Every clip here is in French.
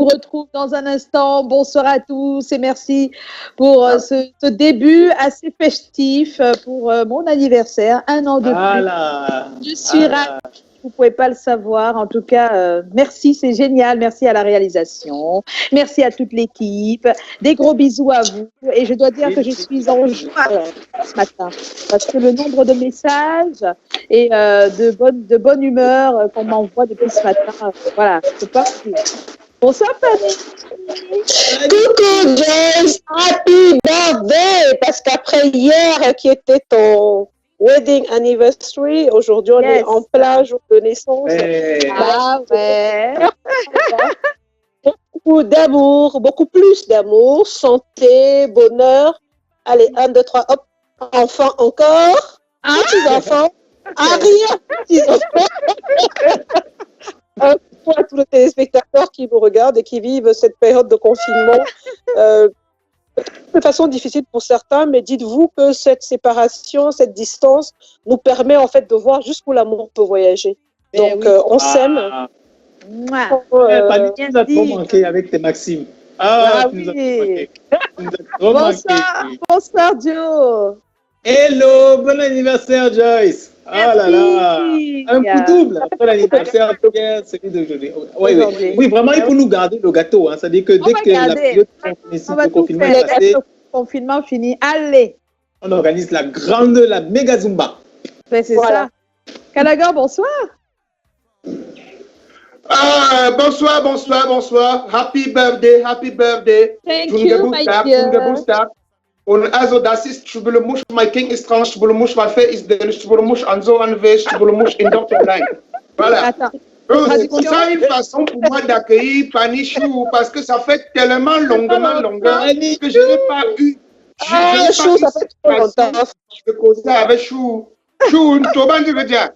nous retrouve dans un instant. Bonsoir à tous et merci pour ce début assez festif pour mon anniversaire, 1 an de plus. Je suis ravie. Vous ne pouvez pas le savoir. En tout cas, merci, c'est génial. Merci à la réalisation. Merci à toute l'équipe. Des gros bisous à vous. Et je dois dire que je suis en joie ce matin parce que le nombre de messages et de bonne humeur qu'on m'envoie depuis ce matin, voilà, c'est pas possible. Bonsoir, Fanny. Coucou, James. Happy birthday. Parce qu'après hier, qui était ton wedding anniversary, aujourd'hui, on est en plein jour de naissance. Ah ouais. Beaucoup d'amour, beaucoup plus d'amour, santé, bonheur. Allez, 1, 2, 3, hop. Enfants encore. Petits-enfants. Arrière, petits-enfants. Pour tous les téléspectateurs qui vous regardent et qui vivent cette période de confinement, de façon difficile pour certains, mais dites-vous que cette séparation, cette distance nous permet en fait de voir jusqu'où l'amour peut voyager. Donc, on s'aime. Tu nous as trop manqué avec tes Maximes. Tu nous as trop manqué. Bonsoir, Joe. Hello, bon anniversaire, Joyce. Ah là là, un coup double après l'anniversaire d'hier, celui d'aujourd'hui. Oui, vraiment, il faut nous garder le gâteau. Hein. C'est-à-dire que dès que la période de confinement est passée, le confinement fini, allez. On organise la méga Zumba. C'est ça. Kalaga, bonsoir. Bonsoir. Happy birthday. Thank you, my dear. Und also das ist Schubelmusch, mein King ist dran, Schubelmusch, mein Fee ist der Schubelmusch, an so ein Weg, Schubelmusch in Dr. Line. Voilà. C'est ça une façon pour moi d'accueillir Panichou, parce que ça fait tellement longuement que je n'ai pas eu. Chou, ça fait trop longtemps. Je vais causer avec Chou. Chou, Toban, tu veux dire?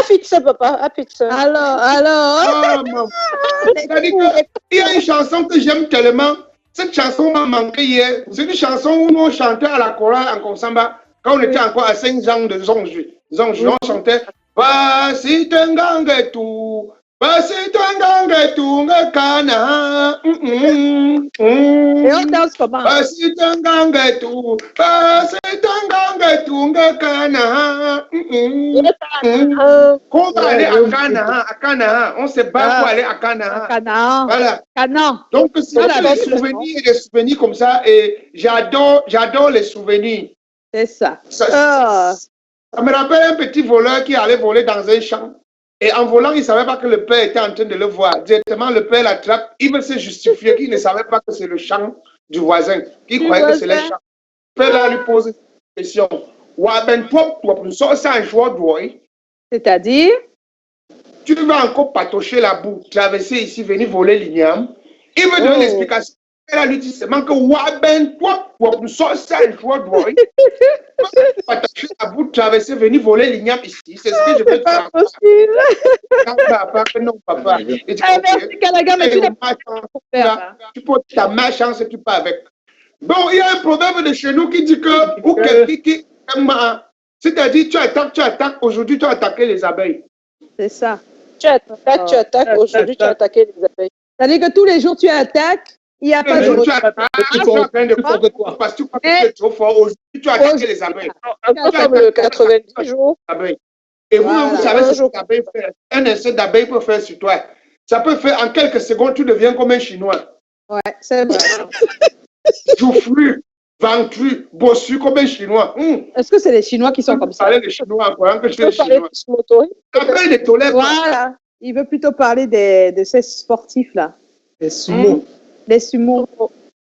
Pizza, papa, pizza. Alors. C'est-à-dire qu'il y a une chanson que j'aime tellement. Cette chanson m'a manqué hier. C'est une chanson où nous chantait à la chorale en Konsamba quand on était encore à 5 ans de Zonju. On chantait Basi tengange tu ngakana. Et on danse comment? Basi tengange tu ngakana. Qu'on va aller à Cana. On se bat pour aller à Cana. Voilà. Canaan. Donc, c'est des souvenirs comme ça et j'adore les souvenirs. C'est ça. Ça me rappelle un petit voleur qui allait voler dans un champ. Et en volant, il ne savait pas que le père était en train de le voir. Directement, le père l'attrape. Il veut se justifier qu'il ne savait pas que c'est le champ du voisin. Il croyait que c'est le champ. Le père là lui pose une question. C'est-à-dire? Tu vas encore patocher la boue, traverser ici, venir voler l'igname. Il veut donner l'explication. Elle a lui dit seulement que patocher la boue, traverser, venir voler l'igname ici. C'est ce que je veux C'est pas possible. Non, papa. Merci, Kalaga, mais tu n'es pas faire. Tu peux ta malchance et tu pars avec. Bon, il y a un proverbe de chez nous qui dit que, ou quelqu'un qui c'est-à-dire, tu attaques, aujourd'hui, tu as attaqué les abeilles. C'est ça. Tu attaques, aujourd'hui, tu as attaqué les abeilles. C'est-à-dire que tous les jours, tu attaques, il n'y a pas de... Tu attaques, tu es en train de faire de quoi? Parce que tu crois que tu es trop fort. Aujourd'hui, tu as attaqué les abeilles. Un peu comme le 90 jours. Et vous savez ce que l'abeille fait. Un insecte d'abeille peut faire sur toi. Ça peut faire en quelques secondes, tu deviens comme un Chinois. Ouais, c'est vrai. Joufflu, ventu, bossu comme un Chinois. Est-ce que c'est les Chinois qui sont comme ça? Parler des Chinois encore, que je suis Chinois. Après, il est tolère. Voilà. Il veut plutôt parler de ces sportifs-là. Les sumo. Les sumo.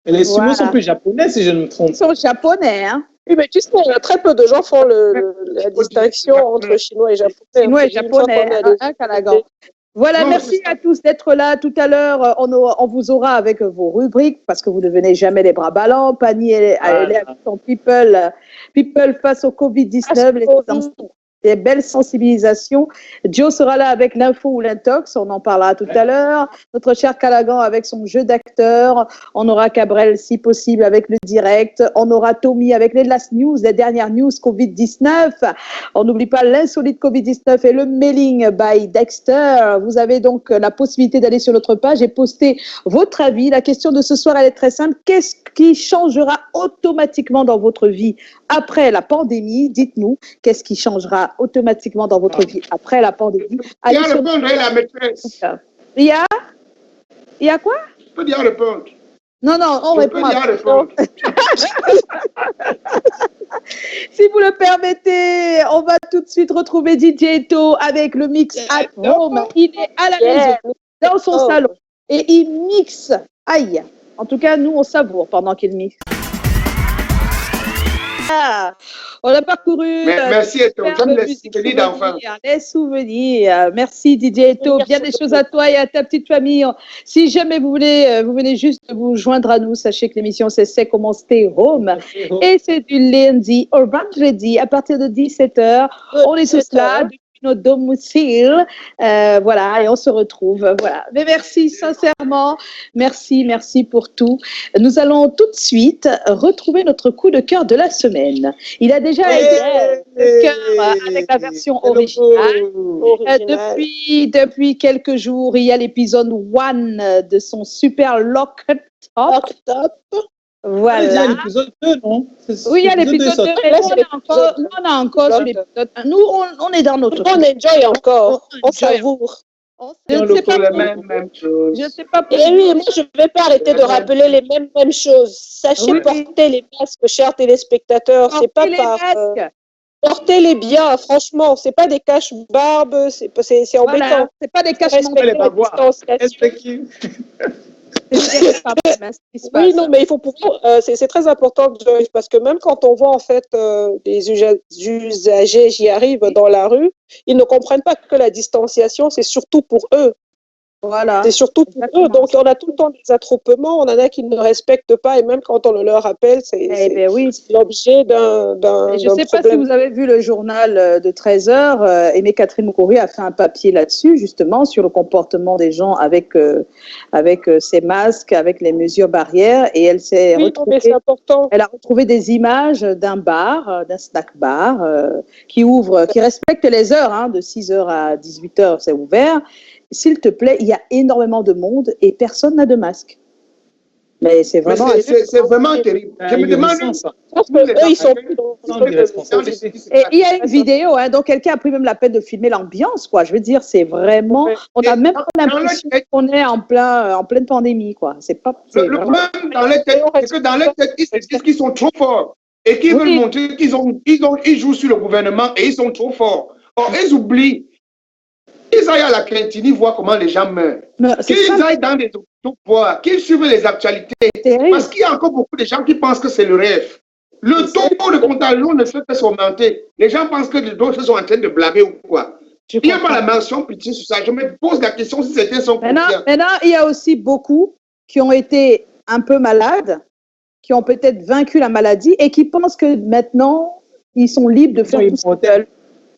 Et les sumo sont plus japonais, si je ne me trompe. Ils sont japonais, hein? Oui, mais tu sais, très peu de gens font la distinction entre chinois et japonais. Chinois et japonais, Kalagan. Voilà, merci à tous d'être là. Tout à l'heure, on vous aura avec vos rubriques parce que vous ne devenez jamais les bras ballants. Pani, elle est avec son people face au Covid-19. des belles sensibilisations. Joe sera là avec l'info ou l'intox, on en parlera tout à l'heure. Notre cher Callaghan avec son jeu d'acteur. On aura Cabrel, si possible, avec le direct. On aura Tommy avec les last news, les dernières news Covid-19. On n'oublie pas l'insolite Covid-19 et le mailing by Dexter. Vous avez donc la possibilité d'aller sur notre page et poster votre avis. La question de ce soir, elle est très simple. Qu'est-ce qui changera automatiquement dans votre vie après la pandémie? Dites-nous, qu'est-ce qui changera automatiquement dans votre vie après la pandémie? Il y a le punch et la maîtresse. Il y a quoi? Je peux dire le punch. Non, on répond à le punch. Si vous le permettez, on va tout de suite retrouver DJ Eto avec le mix at home. Il est à la maison, dans son salon, et il mixe. Aïe. En tout cas, nous, on savoure pendant qu'il mixe. On a parcouru. Merci Eto, j'aime les souvenirs d'enfants. Les souvenirs. Merci Didier Eto. Bien des choses à toi et à ta petite famille. Si jamais vous voulez, vous venez juste vous joindre à nous. Sachez que l'émission c'est comment Stay Home. Et c'est du lundi au vendredi à partir de 17h. On est tous là. Notre domicile, voilà, et on se retrouve, voilà. Mais merci sincèrement, merci pour tout. Nous allons tout de suite retrouver notre coup de cœur de la semaine. Il a déjà été le cœur avec la version originale. Depuis quelques jours, il y a l'épisode 1 de son super Locked Up. Voilà. Il y a l'épisode 2, non? Oui, il y a l'épisode 2. On a encore sur l'épisode 1. Nous, on est dans notre... On enjoy encore. On savoure. Je ne sais pas pour même chose. Je ne sais pas pour Et oui, moi, je ne vais pas arrêter de rappeler les mêmes choses. Sachez porter les masques, chers téléspectateurs. C'est pas par... Portez-les bien, franchement. C'est pas des caches-barbes. C'est embêtant. Voilà. C'est pas des caches-barbes. Oui, non, mais il faut pouvoir. C'est très important, parce que même quand on voit en fait des usagers, j'y arrive dans la rue, ils ne comprennent pas que la distanciation, c'est surtout pour eux. Voilà. C'est surtout pour eux. Donc, on a tout le temps des attroupements, on en a qui ne respectent pas, et même quand on le leur rappelle, c'est l'objet d'un je ne sais pas si vous avez vu le journal de 13h. Aimée Catherine Moukouri a fait un papier là-dessus, justement, sur le comportement des gens avec ces masques, avec les mesures barrières, et elle s'est retrouvée. C'est important. Elle a retrouvé des images d'un bar, d'un snack bar, qui respecte les heures, de 6h à 18h, c'est ouvert. S'il te plaît, il y a énormément de monde et personne n'a de masque. Mais c'est vraiment... C'est vraiment terrible. Je me demande... Eux, ils sont Et il y a une vidéo, donc quelqu'un a pris même la peine de filmer l'ambiance, quoi. Je veux dire, c'est vraiment... On n'a même pas l'impression qu'on est en pleine pandémie, quoi. C'est pas... Le problème dans les têtes, c'est que dans les têtes, ils se disent qu'ils sont trop forts et qu'ils veulent montrer qu'ils jouent sur le gouvernement et ils sont trop forts. Or, ils oublient. Qu'ils aillent à la Quintini voir comment les gens meurent. Qu'ils aillent dans les hôpitaux voir, qu'ils suivent les actualités. Parce qu'il y a encore beaucoup de gens qui pensent que c'est le rêve. Le taux de contagion ne fait que augmenter. Les gens pensent que d'autres sont en train de blaguer ou quoi. Il n'y a pas la mention pitié sur ça. Je me pose la question si c'était son Maintenant, il y a aussi beaucoup qui ont été un peu malades, qui ont peut-être vaincu la maladie et qui pensent que maintenant, ils sont libres de faire tout ce qu'ils veulent.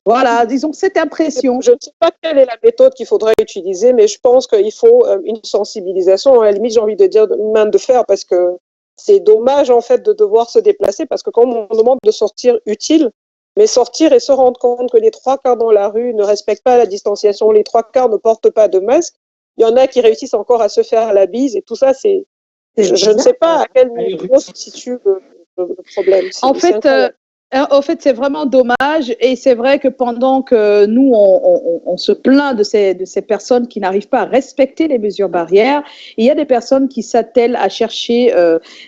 Voilà, disons cette impression. Je ne sais pas quelle est la méthode qu'il faudrait utiliser, mais je pense qu'il faut une sensibilisation. À la limite, j'ai envie de dire main de fer, parce que c'est dommage en fait de devoir se déplacer, parce que quand on demande de sortir utile, mais sortir et se rendre compte que les 3/4 dans la rue ne respectent pas la distanciation, les 3/4 ne portent pas de masque, il y en a qui réussissent encore à se faire la bise, et tout ça, c'est... Je ne sais pas à quel niveau se situe le problème. En fait, c'est vraiment dommage, et c'est vrai que pendant que nous, on se plaint de ces personnes qui n'arrivent pas à respecter les mesures barrières, il y a des personnes qui s'attellent à chercher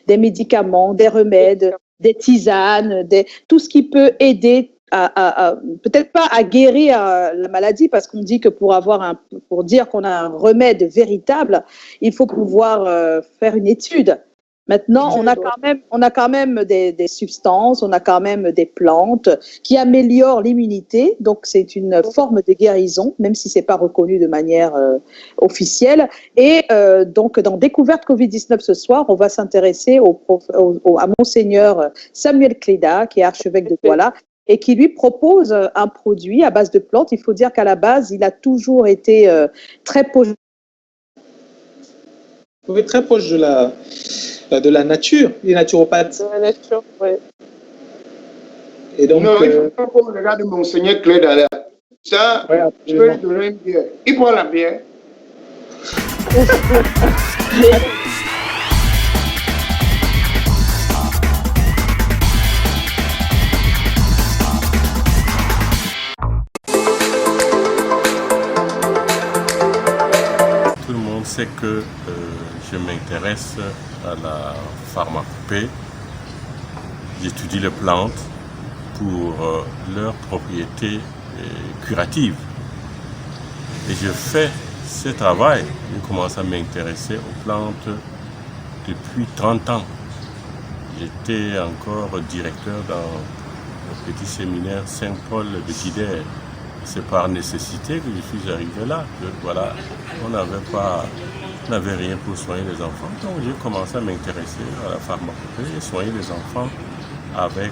des médicaments, des remèdes, des tisanes, tout ce qui peut aider peut-être pas à guérir la maladie, parce qu'on dit que pour dire qu'on a un remède véritable, il faut pouvoir faire une étude. Maintenant, on a quand même des substances, on a quand même des plantes qui améliorent l'immunité. Donc, c'est une forme de guérison, même si c'est pas reconnu de manière officielle. Et donc, dans Découverte Covid-19 ce soir, on va s'intéresser à Monseigneur Samuel Cléda, qui est archevêque de Douala, et qui lui propose un produit à base de plantes. Il faut dire qu'à la base, il a toujours été très proche. Vous êtes très proche de la nature, les naturopathes. De la nature, oui. Et donc, non, il faut pas qu'on regarde Monseigneur Claude là. Ça, ouais, je peux lui donner une bière. Il boit la bière. Tout le monde sait que je m'intéresse à la pharmacopée. J'étudie les plantes pour leurs propriétés curatives. Et je fais ce travail. Je commence à m'intéresser aux plantes depuis 30 ans. J'étais encore directeur dans le petit séminaire Saint-Paul de Guidère. C'est par nécessité que je suis arrivé là. Voilà, on n'avait rien pour soigner les enfants. Donc j'ai commencé à m'intéresser à la pharmacopée et soigner les enfants avec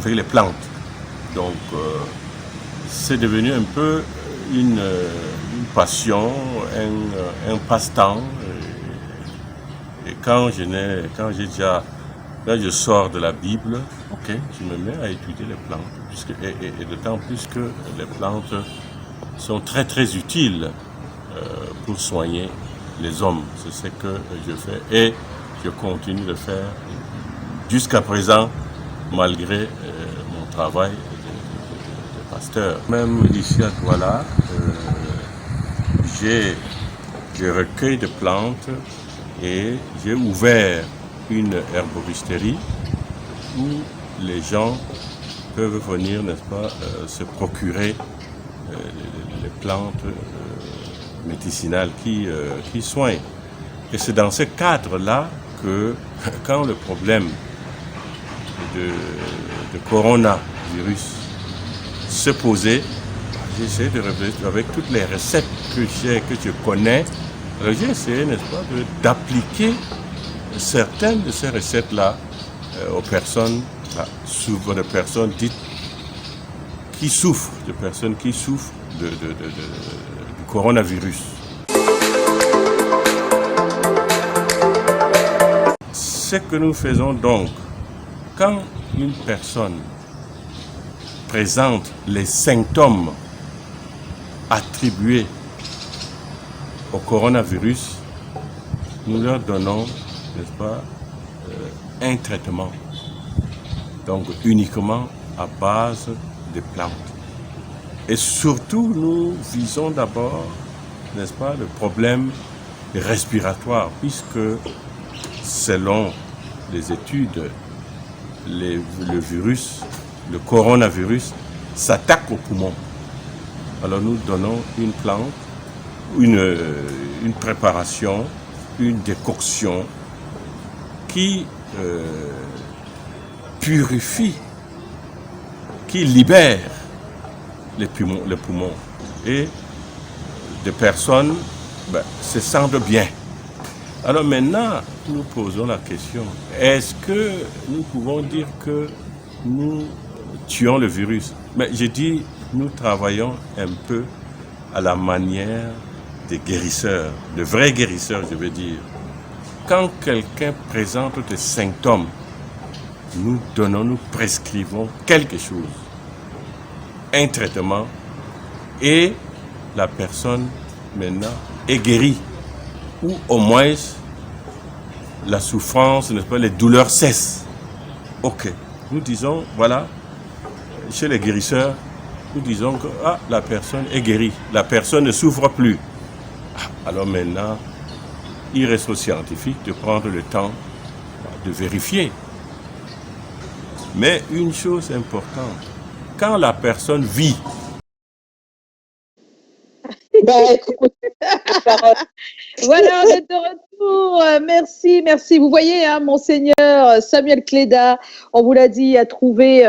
les plantes. Donc c'est devenu un peu une passion, un passe-temps. Et quand je sors de la Bible, ok, je me mets à étudier les plantes. Et d'autant plus que les plantes sont très très utiles pour soigner les hommes. C'est ce que je fais et je continue de faire jusqu'à présent, malgré mon travail de pasteur. Même ici à Douala, je recueille des plantes et j'ai ouvert une herboristerie où les gens peuvent venir, n'est-ce pas, se procurer les plantes médicinales qui soignent. Et c'est dans ce cadre-là que, quand le problème de coronavirus se posait, j'ai essayé de réfléchir avec toutes les recettes que je connais. Alors j'ai essayé, n'est-ce pas, d'appliquer certaines de ces recettes-là aux personnes, souvent des personnes dites qui souffrent, du coronavirus. Ce que nous faisons donc, quand une personne présente les symptômes attribués au coronavirus, nous leur donnons, n'est-ce pas, un traitement, donc uniquement à base de plantes. Et surtout, nous visons d'abord, n'est-ce pas, le problème respiratoire, puisque selon les études, le coronavirus s'attaque aux poumons. Alors nous donnons une plante, une préparation, une décoction qui purifie, qui libère les poumons. Et des personnes se sentent bien. Alors maintenant, nous posons la question, est-ce que nous pouvons dire que nous tuons le virus? Mais je dis, nous travaillons un peu à la manière des guérisseurs, de vrais guérisseurs, je veux dire. Quand quelqu'un présente des symptômes, nous prescrivons quelque chose, un traitement, et la personne maintenant est guérie, ou au moins la souffrance, n'est-ce pas, les douleurs cessent. Ok, nous disons, voilà, chez les guérisseurs, nous disons que la personne est guérie, la personne ne souffre plus. Alors maintenant, il reste aux scientifiques de prendre le temps de vérifier. Mais une chose importante, quand la personne vit, voilà, on est de retour. Merci, merci. Vous voyez, hein, Monseigneur Samuel Cléda, on vous l'a dit, a trouvé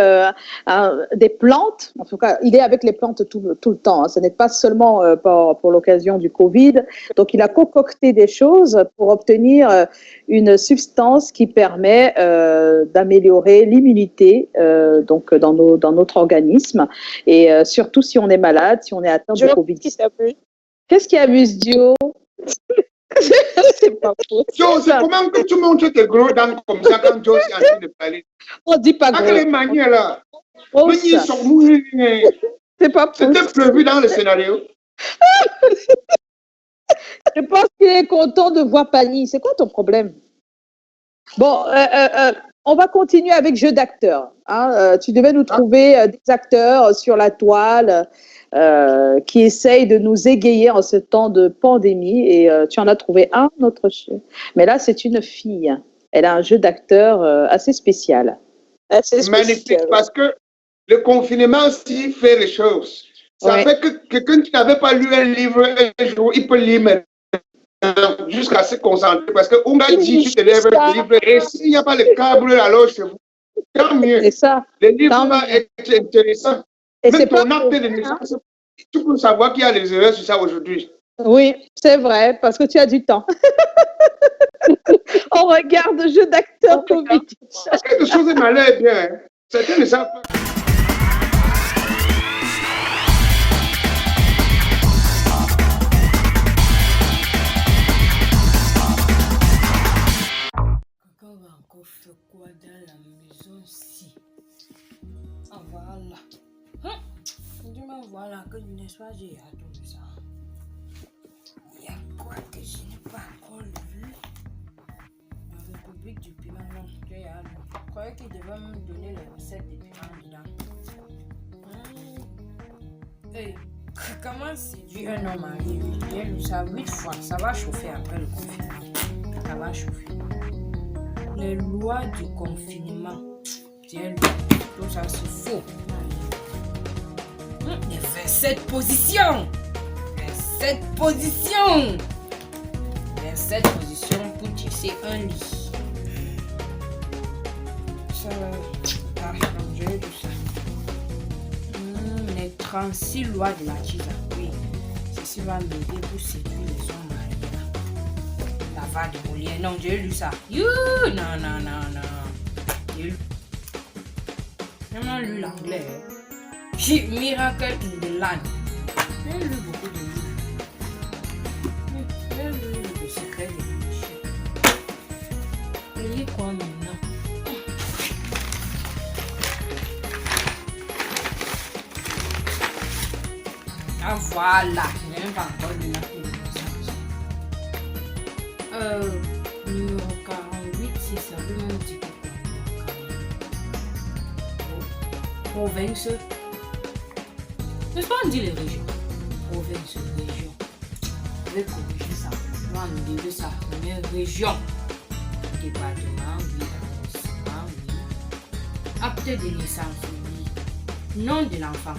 des plantes. En tout cas, il est avec les plantes tout le temps. Hein. Ce n'est pas seulement pour l'occasion du Covid. Donc, il a concocté des choses pour obtenir une substance qui permet d'améliorer l'immunité donc dans notre organisme. Et surtout si on est malade, si on est atteint de Covid. Qu'est-ce qui amuse Dio? C'est pas faux. Joe, c'est comment que tu montres tes gros dents comme ça quand Joe est en train de parler? On dit pas gros. Avec les manières là. C'est pas faux. C'était prévu dans le scénario. Je pense qu'il est content de voir Pani. C'est quoi ton problème? Bon, on va continuer avec jeu d'acteurs. Hein. Tu devais nous trouver des acteurs sur la toile qui essayent de nous égayer en ce temps de pandémie. Et tu en as trouvé un, notre chien. Mais là, c'est une fille. Elle a un jeu d'acteur assez spécial. Magnifique, parce que le confinement aussi fait les choses. Ça fait que quelqu'un qui n'avait pas lu un livre un jour, il peut lire maintenant jusqu'à se concentrer. Parce qu'on a dit, tu te lèves le livre et s'il n'y a pas le câble alors chez vous, tant mieux. C'est ça. Le livre va être intéressant. Et même ton acte de naissance, tu peux savoir qu'il y a des erreurs sur ça aujourd'hui. Oui, c'est vrai, parce que tu as du temps. On regarde le jeu d'acteur Covid. Quelque chose de malin est bien. Hein. Certains ne savent pas. Quelqu'un va encore faire quoi dans la maison-ci? Ah voilà. Dis-moi voilà que du n'est pas j'ai attendu ça. Il y a quoi que je n'ai pas encore vu? La République du piment, non, je croyais qu'il devait me donner les recettes des piments dedans. Hey, comment séduire un homme marié? J'ai lu ça 8 fois. Ça va chauffer après le confinement. Ça va chauffer. Les lois du confinement. J'ai lu. Tout ça, c'est faux. Les 27 positions. 27 positions. 27 positions pour tisser un lit. Ça, j'ai lu ça. Les 36 lois de la Chiza. Oui, ceci va m'aider pour séduire les hommes mariés. La va de Molière. Non, j'ai lu ça. Non. J'ai lu. J'ai même lu l'anglais. Miracle in the Land. J'ai lu beaucoup de livres. J'ai lu Le secret de l'émission. Je lis quoi maintenant? Ah voilà, je n'ai même pas encore lu la numéro 48, c'est ça, le nom du province. N'est-ce pas on dit les régions? Province, région. Je vais corriger ça. Moi, on dit ça. Mais région. Département, oui. Arrondissement, oui. Acte de naissance, oui. Nom de l'enfant.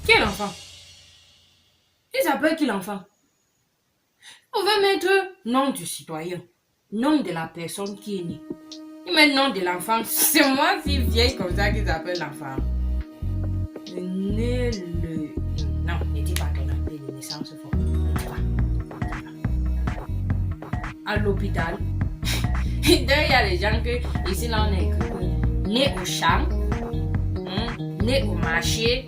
Quel enfant? Il s'appelle qui l'enfant? On va mettre nom du citoyen, nom de la personne qui est née. Il met nom de l'enfant. C'est moi si vieille comme ça qu'ils appellent l'enfant. Né le... Non, ne dis pas ton appel de naissance fort. À l'hôpital. Il y a des gens que ici là on est écrit né au champ, né au marché,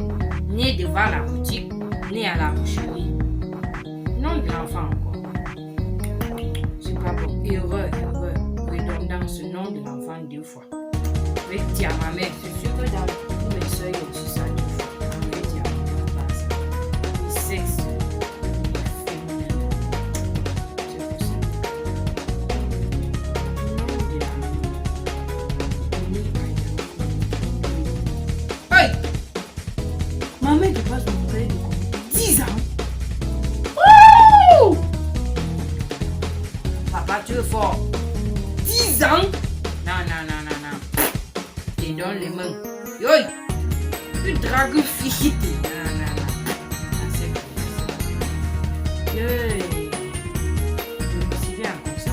né devant la boutique, né à la boucherie. Nom de l'enfant encore. C'est pas bon. Erreur. Redondance, nom de l'enfant 2 fois. Je vais dire à ma mère, c'est sûr que dans tous mes soeurs, il y a aussi ça 2 fois. Je vais dire à ma mère, le sexe féminin. C'est possible. Nom de la mère. Hey! Ma mère dépasse mon frère de combien? 10 ans? Ouh! Papa, tu es fort. 10 ans? Non. Tu donnes les mains. Yoï! Tu dragues fille. Non. C'est pas ça. Yoï! Je me souviens encore, ça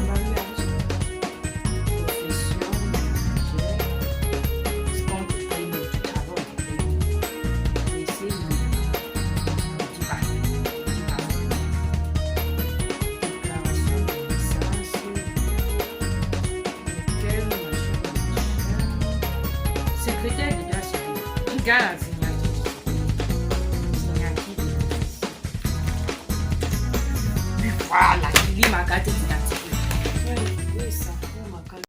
secrétaire de la sécurité. Un gars à voilà, il lit ma carte d'identité. Oui, ça, ma carte.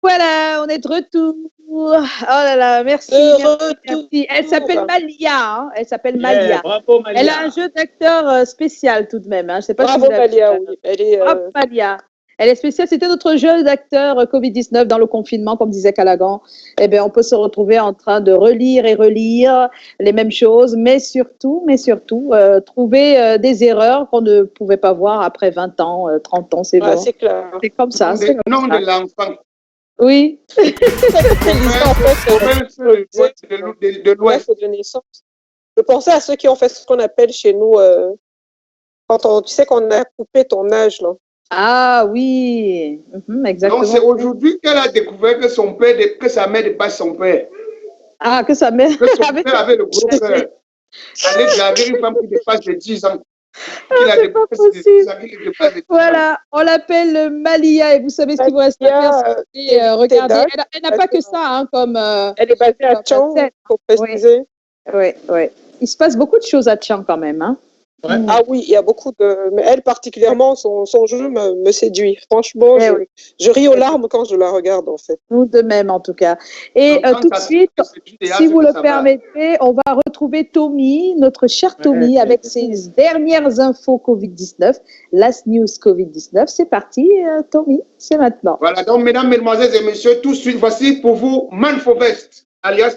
Voilà, on est de retour. Oh là là, merci. Merci. Elle s'appelle Malia. Hein. Elle s'appelle Malia. Bravo, Malia. Elle a un jeu d'acteur spécial tout de même. Hein. Je sais pas bravo, si vous Malia, oui. Elle est, bravo, Malia. Elle est spéciale. C'était notre jeu d'acteur Covid-19 dans le confinement, comme disait Callaghan. Eh bien, on peut se retrouver en train de relire et relire les mêmes choses, mais surtout, trouver des erreurs qu'on ne pouvait pas voir après 20 ans, 30 ans, c'est bon. C'est clair. C'est comme ça. Non, de l'enfant. Oui. de l'Ouest de naissance. Je pensais à ceux qui ont fait ce qu'on appelle chez nous, quand tu sais qu'on a coupé ton âge, là. Ah oui, exactement. Donc c'est aujourd'hui qu'elle a découvert que sa mère dépasse son père. Ah, que sa mère. Que son père avait le gros cœur. Allez, j'avais une femme qui dépasse les 10 ans. C'est pas possible. Voilà, on l'appelle Malia et vous savez ce qu'il vous reste à faire. Regardez, elle n'a pas que ça, hein, comme. Elle est basée à Tchang, pour préciser. Oui. Il se passe beaucoup de choses à Tchang quand même, hein. Ouais. Ah oui, il y a beaucoup de... Mais elle, particulièrement, son jeu me séduit. Franchement, je ris aux larmes quand je la regarde, en fait. Nous de même, en tout cas. Et tout de suite, si vous le permettez, on va retrouver Tommy, notre cher Tommy, avec ses dernières infos Covid-19, Last News Covid-19. C'est parti, Tommy, c'est maintenant. Voilà, donc, mesdames, mesdemoiselles et messieurs, tout de suite, voici pour vous Manfovest, alias...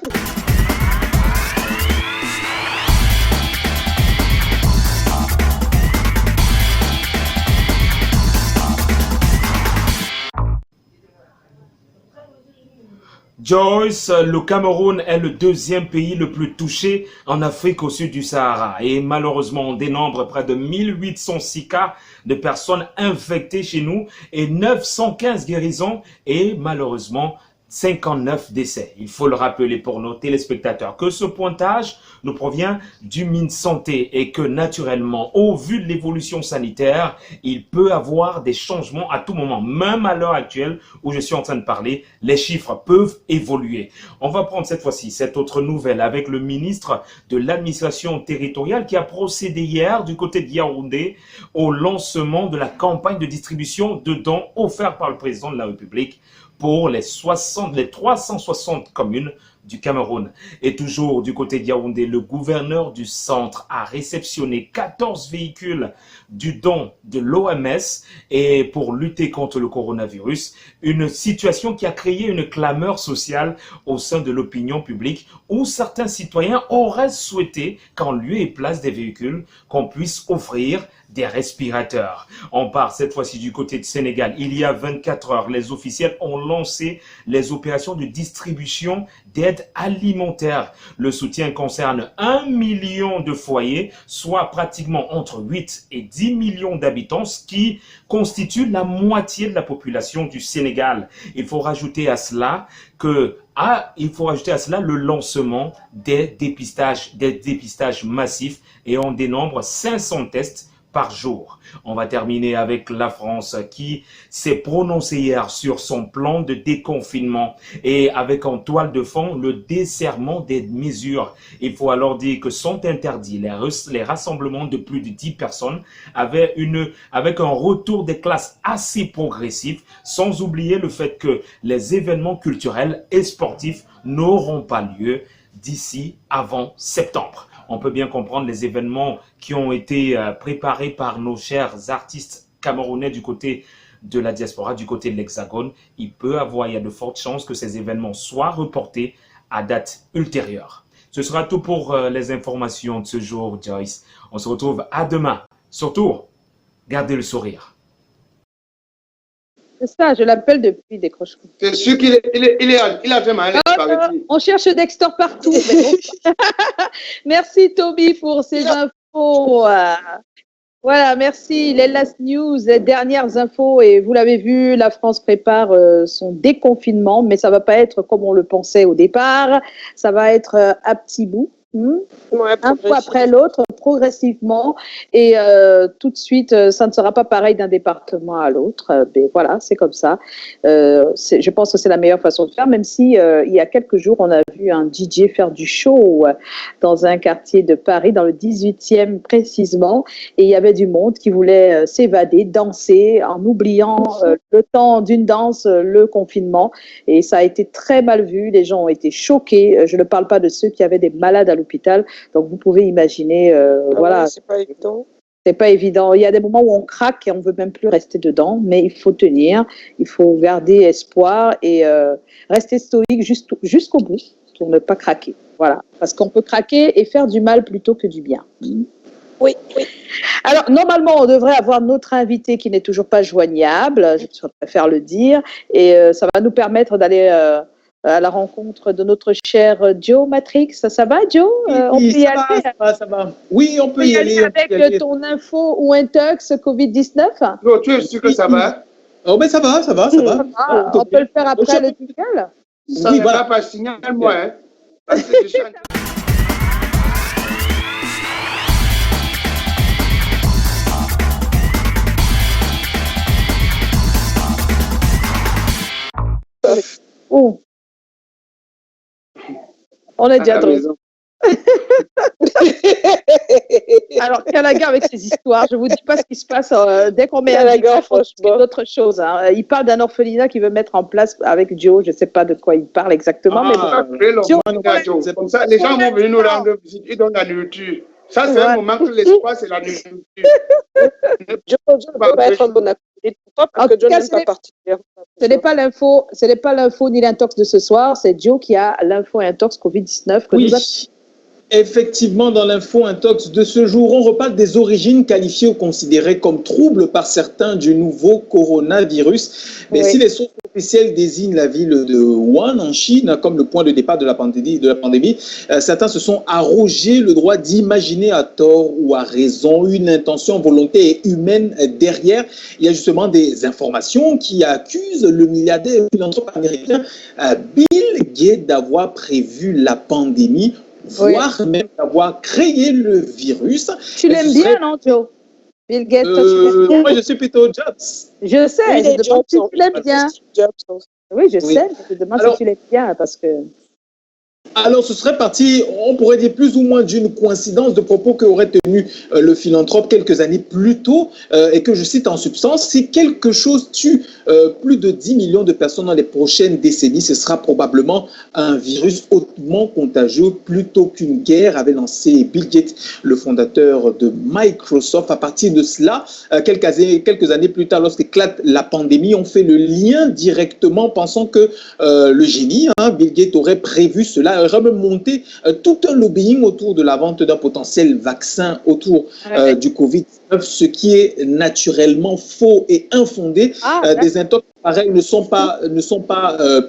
Joyce, le Cameroun est le deuxième pays le plus touché en Afrique au sud du Sahara. Et malheureusement, on dénombre près de 1806 cas de personnes infectées chez nous et 915 guérisons et malheureusement 59 décès. Il faut le rappeler pour nos téléspectateurs que ce pointage nous provient du MinSanté et que naturellement, au vu de l'évolution sanitaire, il peut avoir des changements à tout moment. Même à l'heure actuelle où je suis en train de parler, les chiffres peuvent évoluer. On va prendre cette fois-ci cette autre nouvelle avec le ministre de l'administration territoriale qui a procédé hier du côté de Yaoundé au lancement de la campagne de distribution de dons offerts par le président de la République pour les 360 communes du Cameroun. Et toujours du côté de Yaoundé, le gouverneur du centre a réceptionné 14 véhicules du don de l'OMS et pour lutter contre le coronavirus, une situation qui a créé une clameur sociale au sein de l'opinion publique où certains citoyens auraient souhaité qu'en lieu et place des véhicules, qu'on puisse offrir des respirateurs. On part cette fois-ci du côté du Sénégal. Il y a 24 heures, les officiels ont lancé les opérations de distribution d'aide alimentaire. Le soutien concerne 1 million de foyers, soit pratiquement entre 8 et 10 millions d'habitants, ce qui constitue la moitié de la population du Sénégal. Il faut rajouter à cela le lancement des dépistages massifs et on dénombre 500 tests par jour. On va terminer avec la France qui s'est prononcée hier sur son plan de déconfinement et avec en toile de fond le desserrement des mesures. Il faut alors dire que sont interdits les rassemblements de plus de 10 personnes avec un retour des classes assez progressif, sans oublier le fait que les événements culturels et sportifs n'auront pas lieu d'ici avant septembre. On peut bien comprendre les événements qui ont été préparés par nos chers artistes camerounais du côté de la diaspora, du côté de l'Hexagone. Il y a de fortes chances que ces événements soient reportés à date ultérieure. Ce sera tout pour les informations de ce jour, Joyce. On se retrouve à demain. Surtout, gardez le sourire. C'est ça, je l'appelle depuis décroche. C'est sûr qu'il a fait mal. On cherche Dexter partout. Merci Toby pour ces infos. Voilà, merci. Les last news, les dernières infos. Et vous l'avez vu, la France prépare son déconfinement, mais ça va pas être comme on le pensait au départ. Ça va être à petits bouts. Un coup après l'autre, progressivement, et tout de suite, ça ne sera pas pareil d'un département à l'autre. Mais voilà, c'est comme ça. Je pense que c'est la meilleure façon de faire, même si il y a quelques jours, on a vu un DJ faire du show dans un quartier de Paris, dans le 18e précisément, et il y avait du monde qui voulait s'évader, danser, en oubliant le temps d'une danse, le confinement, et ça a été très mal vu. Les gens ont été choqués. Je ne parle pas de ceux qui avaient des malades à l'hôpital. Donc, vous pouvez imaginer, voilà. C'est pas évident. C'est pas évident. Il y a des moments où on craque et on veut même plus rester dedans, mais il faut tenir, il faut garder espoir et rester stoïque jusqu'au bout pour ne pas craquer. Voilà. Parce qu'on peut craquer et faire du mal plutôt que du bien. Oui. Alors, normalement, on devrait avoir notre invité qui n'est toujours pas joignable, je préfère le dire, et ça va nous permettre d'aller à la rencontre de notre cher Joe Matrix. Ça va, Joe? On peut y aller. Ça va. Oui, on peut y aller. Avec ton info ou intox COVID-19? Non, tu es sûr que ça va? Oh, mais ça va. On peut le faire après le tunnel? Ça ne va pas, signale-moi. Hein. Parce que je suis Oh. On est déjà drôle. Alors, Calaga avec ses histoires, je ne vous dis pas ce qui se passe dès qu'on met d'autres choses. Hein. Il parle d'un orphelinat qu'il veut mettre en place avec Joe. Je ne sais pas de quoi il parle exactement. Mais c'est comme ça. Les gens vont venir nous rendre visite, ils donnent la nourriture. Ça, c'est un moment que l'espoir, c'est la nourriture. Joe ne va pas être en bonne activité. Parce que Joe n'aime pas partir. Ce n'est pas l'info ni l'intox de ce soir, c'est Joe qui a l'info intox Covid-19 que nous avons. Effectivement, dans l'info intox de ce jour, on reparle des origines qualifiées ou considérées comme troubles par certains du nouveau coronavirus. Mais si les sources officielles désignent la ville de Wuhan en Chine comme le point de départ de la pandémie, certains se sont arrogés le droit d'imaginer à tort ou à raison une intention volontaire et humaine derrière. Il y a justement des informations qui accusent le milliardaire philanthrope américain Bill Gates d'avoir prévu la pandémie, voire même d'avoir créé le virus. Tu l'aimes bien, non, Joe? Bill Gates, moi, je suis plutôt Jobs. Je sais, je demande si tu l'aimes bien. Oui, je sais, je demande si tu l'aimes bien, parce que... Alors, ce serait parti, on pourrait dire plus ou moins d'une coïncidence de propos qu'aurait tenu le philanthrope quelques années plus tôt, et que je cite en substance: si quelque chose tue plus de 10 millions de personnes dans les prochaines décennies, ce sera probablement un virus hautement contagieux plutôt qu'une guerre, avait lancé Bill Gates, le fondateur de Microsoft. À partir de cela, quelques années plus tard, lorsqu'éclate la pandémie, on fait le lien directement, pensant que le génie, Bill Gates, aurait prévu cela, aurait même monté tout un lobbying autour de la vente d'un potentiel vaccin autour du Covid-19, ce qui est naturellement faux et infondé. Des intox pareils ne sont pas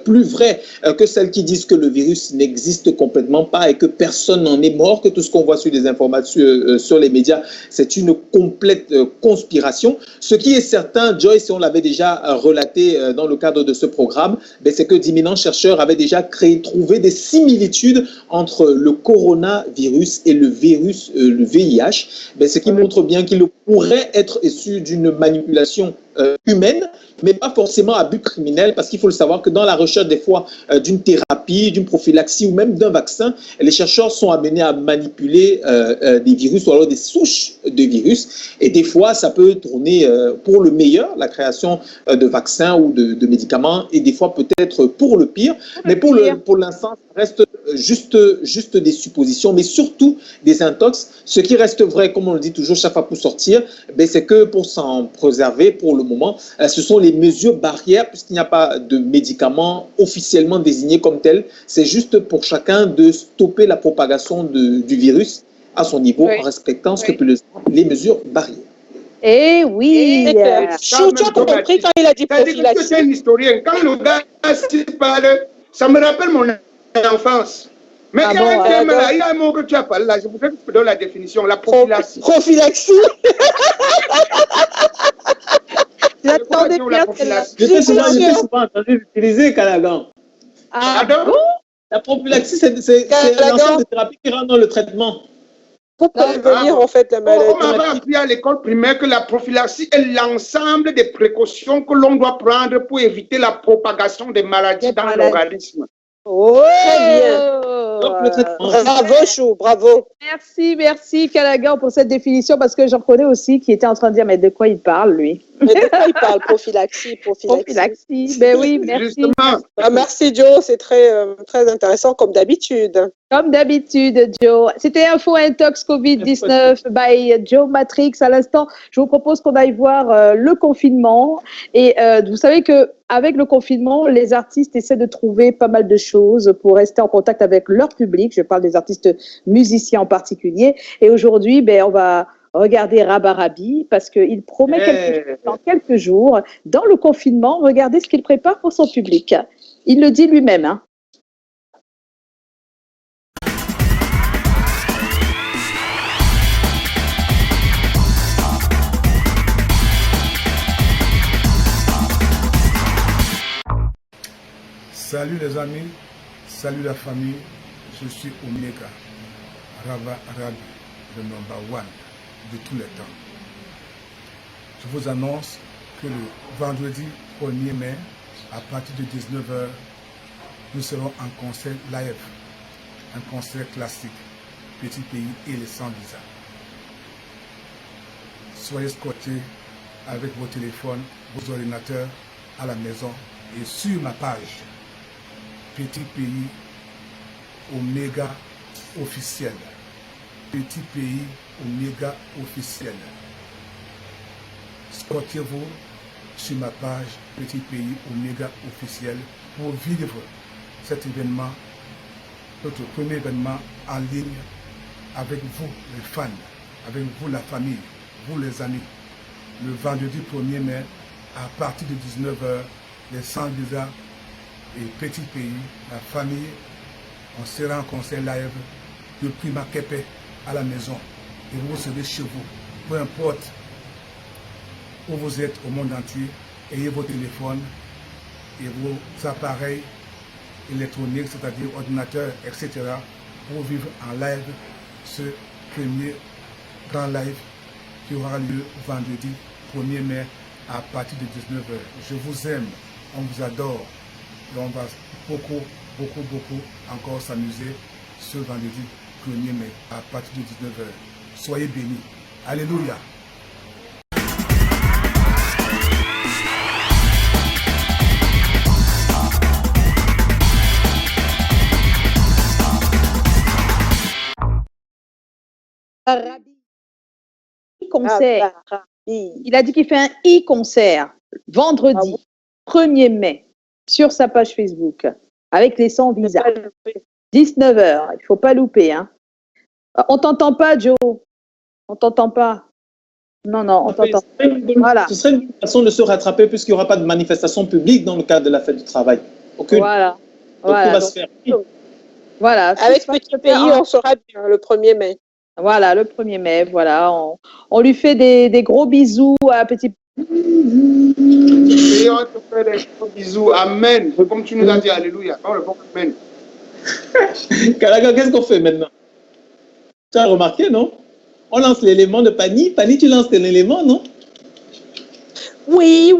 plus vraies que celles qui disent que le virus n'existe complètement pas et que personne n'en est mort, que tout ce qu'on voit sur les informations sur les médias, c'est une complète conspiration. Ce qui est certain, Joyce, on l'avait déjà relaté dans le cadre de ce programme, c'est que d'imminents chercheurs avaient déjà trouvé des similitudes entre le coronavirus et le virus, le VIH, ce qui montre bien qu'il pourrait être issu d'une manipulation humaine, mais pas forcément à but criminel, parce qu'il faut le savoir que dans la recherche des fois d'une thérapie, d'une prophylaxie ou même d'un vaccin, les chercheurs sont amenés à manipuler des virus ou alors des souches de virus, et des fois ça peut tourner pour le meilleur, la création de vaccins ou de médicaments, et des fois peut-être pour le pire, mais pour l'instant ça reste juste des suppositions, mais surtout des intox. Ce qui reste vrai, comme on le dit toujours chaque fois pour sortir, c'est que pour s'en préserver pour le moment, ce sont les mesures barrières, puisqu'il n'y a pas de médicaments officiellement désignés comme tels. C'est juste pour chacun de stopper la propagation du virus à son niveau, en respectant les mesures barrières. Eh oui! Chouchou a compris quand il a dit prophylaxie. C'est un historien. Quand le gars parle, ça me rappelle mon enfance. Mais il y a un thème là, il y a un mot que tu as parlé là, je voudrais que tu me donnes la définition, la prophylaxie. Prophylaxie. J'attendais bien celle-là. Je t'ai souvent entendu utiliser, Calagan. Pardon? La prophylaxie, c'est l'ensemble de thérapies qui rentrent dans le traitement. Pour prévenir en fait la maladie. On m'avait appris à l'école primaire que la prophylaxie est l'ensemble des précautions que l'on doit prendre pour éviter la propagation des maladies dans l'organisme. Oh, très bien. Bravo, Chou, bravo. Merci Callaghan pour cette définition, parce que j'en connais aussi qui était en train de dire, mais de quoi il parle, lui? Mais de quoi il parle? Prophylaxie. Ben oui, merci. Merci, Joe, c'est très intéressant comme d'habitude. Comme d'habitude, Joe. C'était Info Intox Covid-19 by Joe Matrix. À l'instant, je vous propose qu'on aille voir le confinement. Et vous savez qu'avec le confinement, les artistes essaient de trouver pas mal de choses pour rester en contact avec leur public. Je parle des artistes musiciens en particulier. Et aujourd'hui, on va regarder Rabarabi parce qu'il promet quelque chose dans quelques jours. Dans le confinement, regardez ce qu'il prépare pour son public. Il le dit lui-même, hein. Salut les amis, salut la famille, je suis Omega, Rabarabi, le number one de tous les temps. Je vous annonce que le vendredi 1er mai, à partir de 19h, nous serons en concert live, un concert classique, Petit Pays et les Sans Visa. Soyez scotchés avec vos téléphones, vos ordinateurs à la maison et sur ma page Petit Pays Omega officiel. Petit Pays Omega officiel. Scotchez-vous sur ma page Petit Pays Omega officiel pour vivre cet événement, notre premier événement en ligne avec vous les fans, avec vous la famille, vous les amis. Le vendredi 1er mai à partir de 19h, les Sans Visa et Petit Pays, la famille, on sera en concert live depuis Makepe à la maison. Et vous serez chez vous. Peu importe où vous êtes au monde entier, ayez vos téléphones et vos appareils électroniques, c'est-à-dire ordinateurs, etc., pour vivre en live ce premier grand live qui aura lieu vendredi 1er mai à partir de 19h. Je vous aime, on vous adore. Et on va beaucoup encore s'amuser ce vendredi 1er mai à partir de 19h. Soyez bénis. Alléluia. Concert. Il a dit qu'il fait un e-concert vendredi 1er mai. Sur sa page Facebook, avec les Sans Visa. 19h, il ne faut pas louper. Hein. On t'entend pas, Joe. On t'entend pas. Non, on t'entend. Voilà. Ce serait une façon de se rattraper puisqu'il n'y aura pas de manifestation publique dans le cadre de la fête du travail. Aucune. Voilà. Donc, tout va se faire. Voilà. Avec Petit Pays, on sera bien le 1er mai. Voilà, le 1er mai. Voilà. On lui fait des gros bisous à Petit Pays. Et on te fait des gros bisous. Amen. Comme tu nous as dit, alléluia. Oh, le bon amen. Callaghan, qu'est-ce qu'on fait maintenant? Tu as remarqué, non? On lance l'élément de Pani. Pani, tu lances ton élément, non? Oui,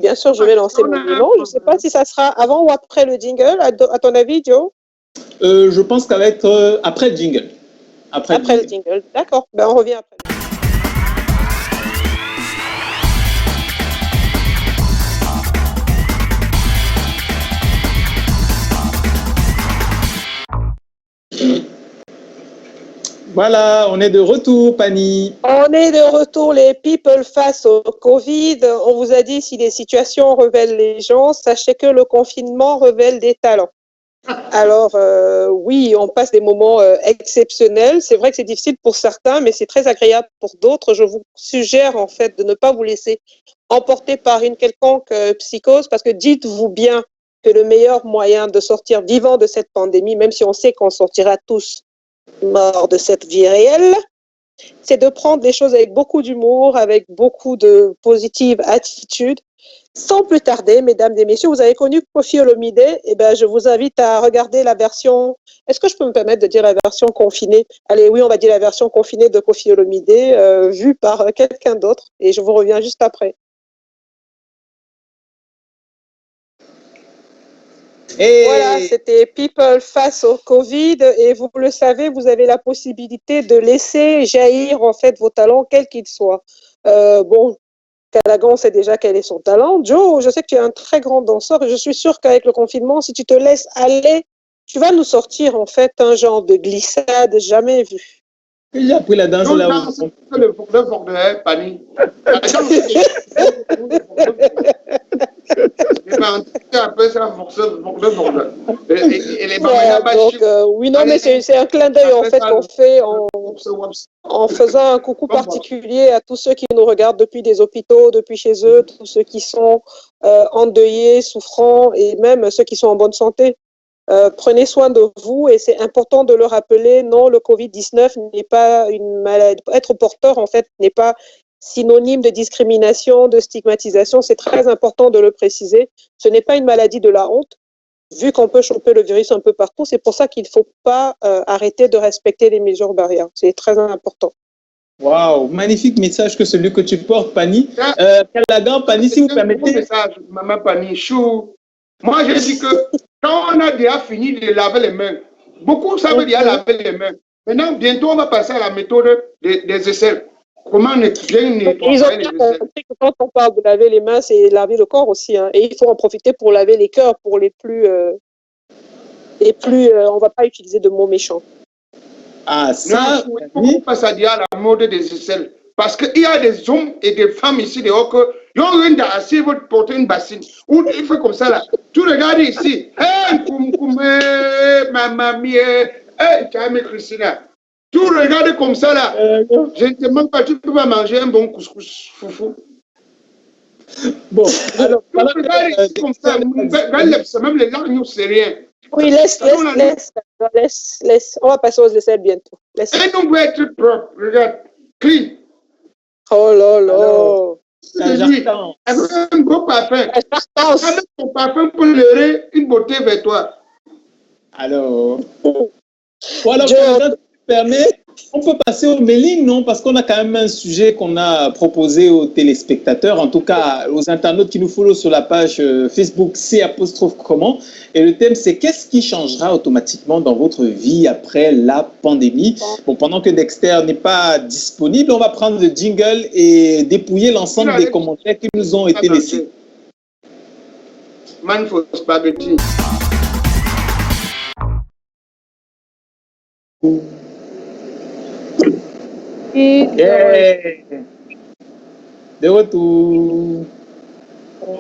bien sûr, je vais lancer mon élément. Je ne sais pas si ça sera avant ou après le jingle. À ton avis, Joe? Je pense qu'elle va être après le jingle. Après le jingle. D'accord. On revient après. Voilà, on est de retour, Pani. On est de retour, les people face au Covid. On vous a dit, si les situations révèlent les gens, sachez que le confinement révèle des talents. Alors, oui, on passe des moments exceptionnels. C'est vrai que c'est difficile pour certains, mais c'est très agréable pour d'autres. Je vous suggère, en fait, de ne pas vous laisser emporter par une quelconque psychose, parce que dites-vous bien que le meilleur moyen de sortir vivant de cette pandémie, même si on sait qu'on sortira tous morts de cette vie réelle, c'est de prendre les choses avec beaucoup d'humour, avec beaucoup de positive attitude. Sans plus tarder, mesdames et messieurs, vous avez connu Koffi Olomide. Eh ben, je vous invite à regarder la version. Est-ce que je peux me permettre de dire la version confinée? Allez, oui, on va dire la version confinée de Koffi Olomide, vue par quelqu'un d'autre. Et je vous reviens juste après. Et voilà, c'était People face au Covid. Et vous le savez, vous avez la possibilité de laisser jaillir en fait vos talents, quels qu'ils soient. Bon. Callaghan, on sait déjà quel est son talent. Joe, je sais que tu es un très grand danseur et je suis sûre qu'avec le confinement, si tu te laisses aller, tu vas nous sortir en fait un genre de glissade jamais vu. J'ai appris la danse là où... Le bordel, Pani. Oui, non, mais c'est un clin d'œil en fait qu'on fait en faisant un coucou particulier à tous ceux qui nous regardent depuis des hôpitaux, depuis chez eux, tous ceux qui sont endeuillés, souffrants et même ceux qui sont en bonne santé. Prenez soin de vous et c'est important de le rappeler. Non, le Covid-19 n'est pas une maladie. Être porteur, en fait, n'est pas synonyme de discrimination, de stigmatisation. C'est très important de le préciser. Ce n'est pas une maladie de la honte. Vu qu'on peut choper le virus un peu partout, c'est pour ça qu'il ne faut pas arrêter de respecter les mesures barrières. C'est très important. Waouh, magnifique message que celui que tu portes, Pani. Callaghan, Pani, si vous permettez. Message, Maman Pani, chou. Moi, je dis que quand on a déjà fini de laver les mains, beaucoup savent déjà laver les mains. Maintenant, bientôt, on va passer à la méthode des aisselles. Comment bien nettoyer les aisselles. Ils ont bien compris que quand on parle de laver les mains, c'est laver le corps aussi. Hein. Et il faut en profiter pour laver les cœurs, pour les plus on ne va pas utiliser de mots méchants. Ah, ça, on passe à dire la mode des aisselles. Parce qu'il y a des hommes et des femmes ici dehors qui ont rien d'assis, vous porter une bassine. Ou il fait comme ça là. Tu regardes ici. Hey, mamma mia. Hey, Camille Christina. Tu regardes comme ça là. Je ne te demande pas, tu peux pas manger un bon couscous foufou. Bon, alors, tu regardes ici comme ça. Même les larmes, c'est rien. Oui, laisse. On va passer aux aisselles bientôt. Laisse. Et nous, on va être propre. Regarde. Clean. Oh là là. Un beau parfum. Avec ton parfum pour leurrer une beauté vers toi. Alors. Voilà, si tu permets, on peut passer au mailing, non? Parce qu'on a quand même un sujet qu'on a proposé aux téléspectateurs, en tout cas aux internautes qui nous follow sur la page Facebook C''comment. Et le thème, c'est qu'est-ce qui changera automatiquement dans votre vie après la pandémie? Bon, pendant que Dexter n'est pas disponible, on va prendre le jingle et dépouiller l'ensemble des commentaires qui nous ont été laissés. Man for spaghetti. Yeah. De retour.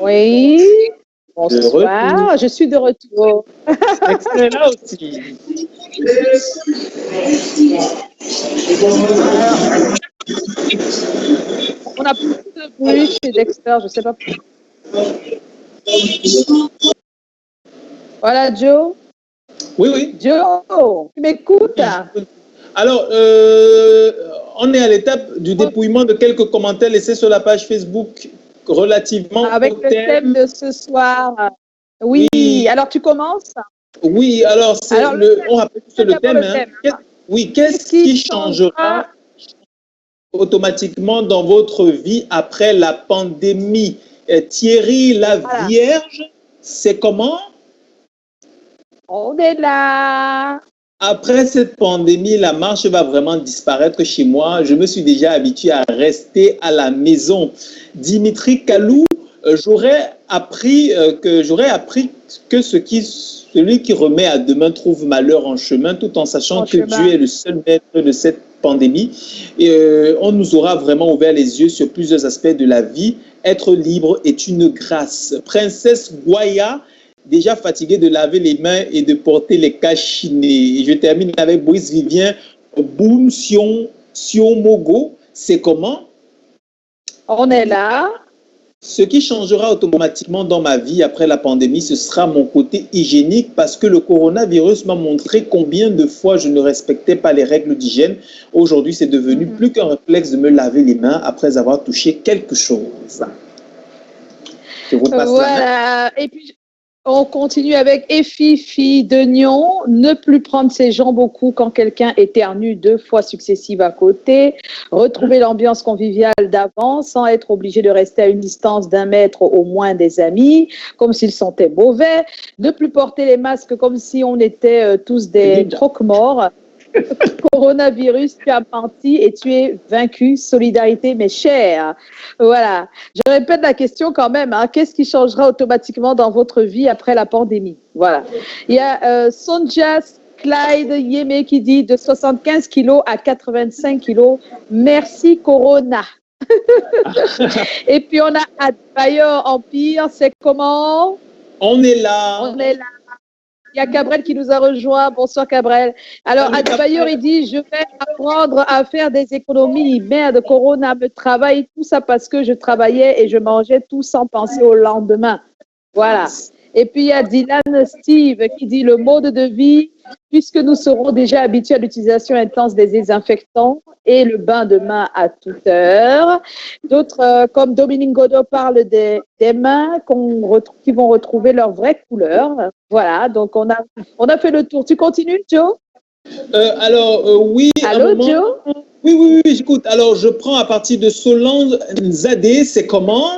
Oui. Bonsoir, je suis de retour. Dexter là aussi. On a plus de bruit chez Dexter, je ne sais pas pourquoi. Voilà, Joe. Oui. Joe, tu m'écoutes? Alors, on est à l'étape du dépouillement de quelques commentaires laissés sur la page Facebook relativement avec au le thème de ce soir. Oui, alors tu commences? Oui, alors, on rappelle juste le thème. Oui, qu'est-ce qui changera automatiquement dans votre vie après la pandémie? Thierry la Vierge, c'est comment? On est là. Après cette pandémie, la marche va vraiment disparaître chez moi. Je me suis déjà habitué à rester à la maison. Dimitri Kalou, j'aurais appris que celui qui remet à demain trouve malheur en chemin, tout en sachant que Dieu est le seul maître de cette pandémie. Et on nous aura vraiment ouvert les yeux sur plusieurs aspects de la vie. Être libre est une grâce. Princesse Goya, déjà fatigué de laver les mains et de porter les cachinés. Et je termine avec Brice Vivien Boum Siomogo. C'est comment? On est là. Ce qui changera automatiquement dans ma vie après la pandémie, ce sera mon côté hygiénique parce que le coronavirus m'a montré combien de fois je ne respectais pas les règles d'hygiène. Aujourd'hui, c'est devenu plus qu'un réflexe de me laver les mains après avoir touché quelque chose. Je vous passe voilà. Et puis, on continue avec Efifi de Nyon. Ne plus prendre ses jambes au cou quand quelqu'un éternue 2 fois successives à côté. Retrouver l'ambiance conviviale d'avant sans être obligé de rester à une distance d'1 mètre au moins des amis, comme s'ils sentaient mauvais. Ne plus porter les masques comme si on était tous des croque-morts. Coronavirus, tu as menti et tu es vaincu. Solidarité, mes chers. Voilà. Je répète la question quand même. Hein. Qu'est-ce qui changera automatiquement dans votre vie après la pandémie? Voilà. Il y a Sonjas Clyde Yémé qui dit de 75 kilos à 85 kilos. Merci Corona. Et puis on a Adbayor Empire. C'est comment? On est là. On est là. Il y a Cabrel qui nous a rejoint. Bonsoir Cabrel. Alors, Adbayor, il dit, je vais apprendre à faire des économies. Merde, Corona me travaille, tout ça parce que je travaillais et je mangeais tout sans penser au lendemain. Voilà. Et puis, il y a Dylan Steve qui dit le mode de vie, puisque nous serons déjà habitués à l'utilisation intense des désinfectants et le bain de main à toute heure. D'autres, comme Dominique Godot, parlent des mains qui vont retrouver leur vraie couleur. Voilà, donc on a fait le tour. Tu continues, Joe? Oui. Allô, Joe? Oui, j'écoute. Alors, je prends à partir de Solange Nzadé. C'est comment?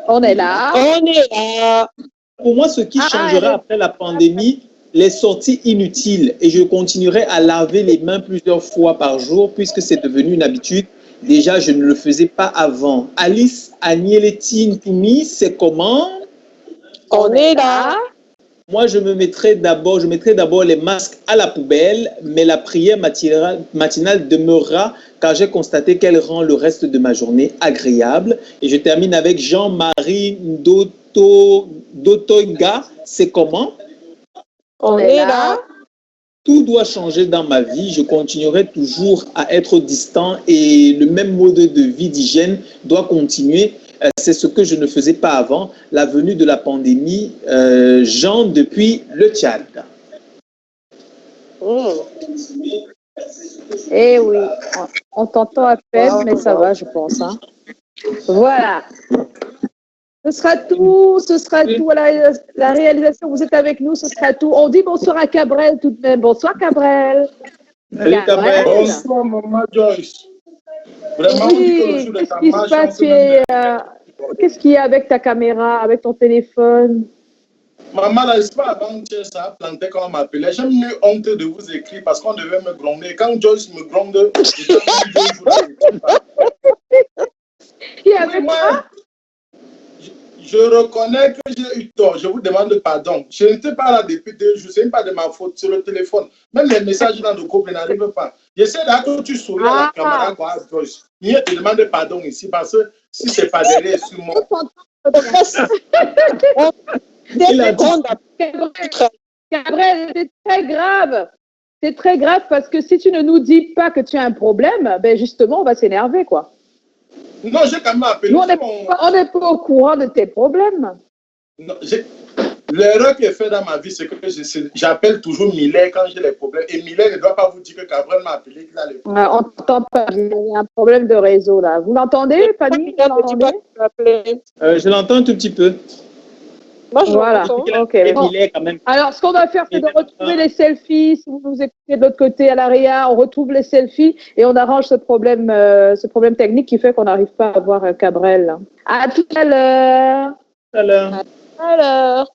On est là. On est là. Pour moi, ce qui changera après la pandémie, les sorties inutiles. Et je continuerai à laver les mains plusieurs fois par jour puisque c'est devenu une habitude. Déjà, je ne le faisais pas avant. Alice Agneletine Toumi, c'est comment? On est là. Moi, je mettrai d'abord les masques à la poubelle, mais la prière matinale demeurera car j'ai constaté qu'elle rend le reste de ma journée agréable. Et je termine avec Jean-Marie Dotoiga, c'est comment? On est là. Tout doit changer dans ma vie. Je continuerai toujours à être distant et le même mode de vie d'hygiène doit continuer. C'est ce que je ne faisais pas avant. La venue de la pandémie, Jean, depuis le Tchad. Eh oui, on t'entend à peine, mais ça va, je pense. Hein. Voilà. Ce sera tout à la réalisation. Vous êtes avec nous, ce sera tout. On dit bonsoir à Cabrel tout de même. Bonsoir Cabrel. Salut Cabrel. Bonsoir Maman Joyce. Vraiment, oui, qu'est-ce qui se passe? Qu'est-ce qu'il y a avec ta caméra, avec ton téléphone? Maman, là, c'est pas avant-hier, ça a planté quand on m'appelait. J'ai eu honte de vous écrire parce qu'on devait me gronder. Quand Joyce me gronde, je reconnais que j'ai eu tort. Je vous demande pardon. Je n'étais pas là depuis 2 jours. Ce n'est pas de ma faute sur le téléphone. Même les messages dans le couple n'arrivent pas. J'essaie d'attendre que tu souris à la caméra. Joyce. Je te demande pardon ici parce que si ce n'est pas derrière sur moi. Gabriel, c'est très grave. C'est très grave parce que si tu ne nous dis pas que tu as un problème, ben justement, on va s'énerver, quoi. Non, j'ai quand même appelé. Nous, on n'est pas au courant de tes problèmes. L'erreur qui est faite dans ma vie, c'est que j'appelle toujours Miller quand j'ai les problèmes. Et Miller ne doit pas vous dire que Gabriel m'a appelé qu'il a les problèmes. On n'entend pas. Il y a un problème de réseau, là. Vous l'entendez, Fanny? Je l'entends un tout petit peu. Moi, je voilà. Okay, bon. Quand même. Alors, ce qu'on va faire, c'est de retrouver les selfies. Si vous nous écoutez de l'autre côté à l'AREA, on retrouve les selfies et on arrange ce problème technique qui fait qu'on n'arrive pas à voir Cabrel. À tout à l'heure. À l'heure. À l'heure.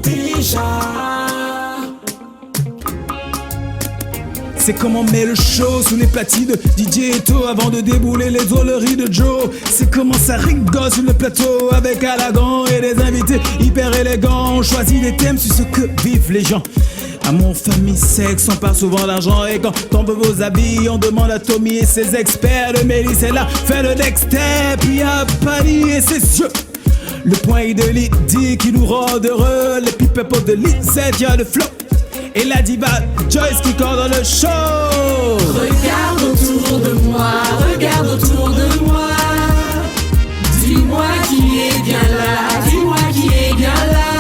Déjà. C'est comment met le show sous les platines DJ Eto avant de débouler les drôleries de Joe. C'est comment ça rigole sur le plateau avec Callaghan et des invités hyper élégants. On choisit des thèmes sur ce que vivent les gens. À mon famille sexe, on parle souvent d'argent. Et quand on veut vos habits, on demande à Tommy et ses experts. Le Mélisse est là, fait le next step. Il y a Paris et ses yeux. Le point de Lydie qui nous rend heureux. Les people de Lisette, y'a le flow. Et la diva Joyce qui coordonne le show. Regarde autour de moi, regarde autour de moi. Dis-moi qui est bien là, dis-moi qui est bien là.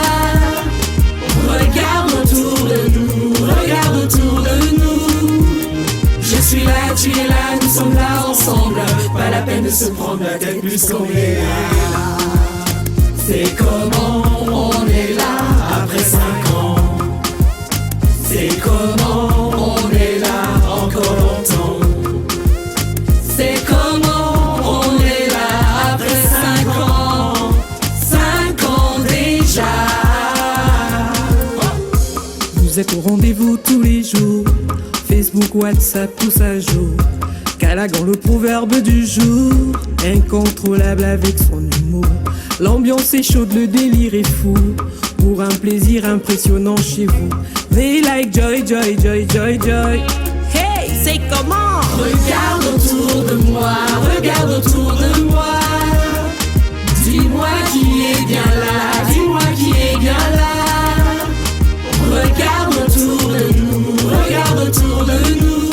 Regarde autour de nous, regarde autour de nous. Je suis là, tu es là, nous sommes là ensemble. Pas la peine de se prendre la tête plus qu'on est là. C'est comment on est là après 5 ans. C'est comment on est là encore longtemps. C'est comment on est là après 5 ans. 5 ans déjà. Vous êtes au rendez-vous tous les jours. Facebook, WhatsApp, tout ça joue. Callaghan, le proverbe du jour. Incontrôlable avec son humour. L'ambiance est chaude, le délire est fou. Pour un plaisir impressionnant chez vous. They like joy, joy, joy, joy, joy. Hey, c'est comment? Regarde autour de moi, regarde autour de moi. Dis-moi qui est bien là, dis-moi qui est bien là. Regarde autour de nous, regarde autour de nous.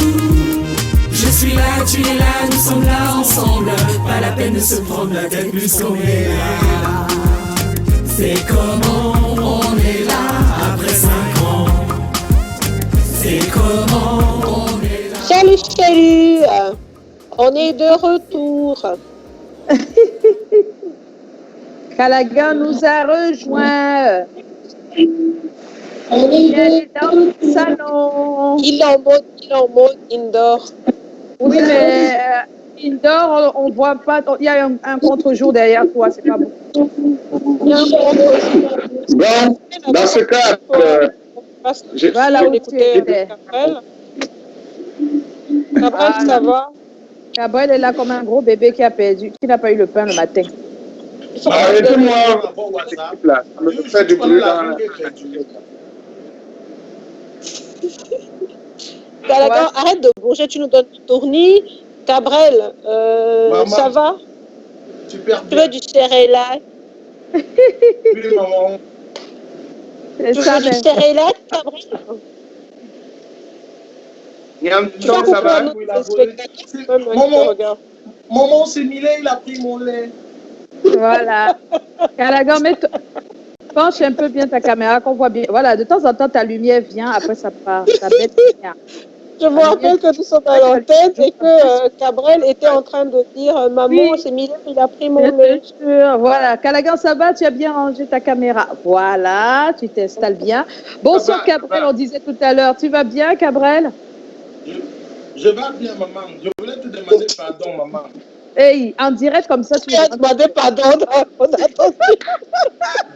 Je suis là, tu es là, nous sommes là ensemble. Pas la peine de se prendre la tête plus qu'on est là. C'est comment on est là après 5 ans. C'est comment on est là. Salut, salut. On est de retour. Callaghan nous a rejoint. Il est dans le salon. Il est en mode indoor. Oui, mais indoor, on voit pas. Il y a un contre-jour derrière toi, c'est pas bon. Bon, dans ce cas, voilà où tu étais. Cabrel, ça va? Cabrel est là comme un gros bébé qui a perdu, qui n'a pas eu le pain le matin. Arrêtez-moi. Ça me fait du bruit là. Callaghan, arrête de bouger, tu nous donnes du tournis. Cabrel, ça va? Super. Tu veux du céréal? Oui, maman. Tu veux du céréal, Cabrel? Ça va? Maman, c'est Millet, il a pris mon lait. Voilà. Callaghan, penche un peu bien ta caméra, qu'on voit bien. Voilà, de temps en temps, ta lumière vient, après ça part. Ça bête bien. Je vous rappelle que nous sommes à l'antenne et que Cabrel était en train de dire maman, oui. C'est Millet, il a pris mon lait. Voilà, Callaghan, ça va, tu as bien rangé ta caméra. Voilà, tu t'installes bien. Bonsoir, Cabrel, on disait tout à l'heure. Tu vas bien, Cabrel? Je vais bien, maman. Je voulais te demander pardon, maman. Hey, en direct comme ça, tu as demandé pardon.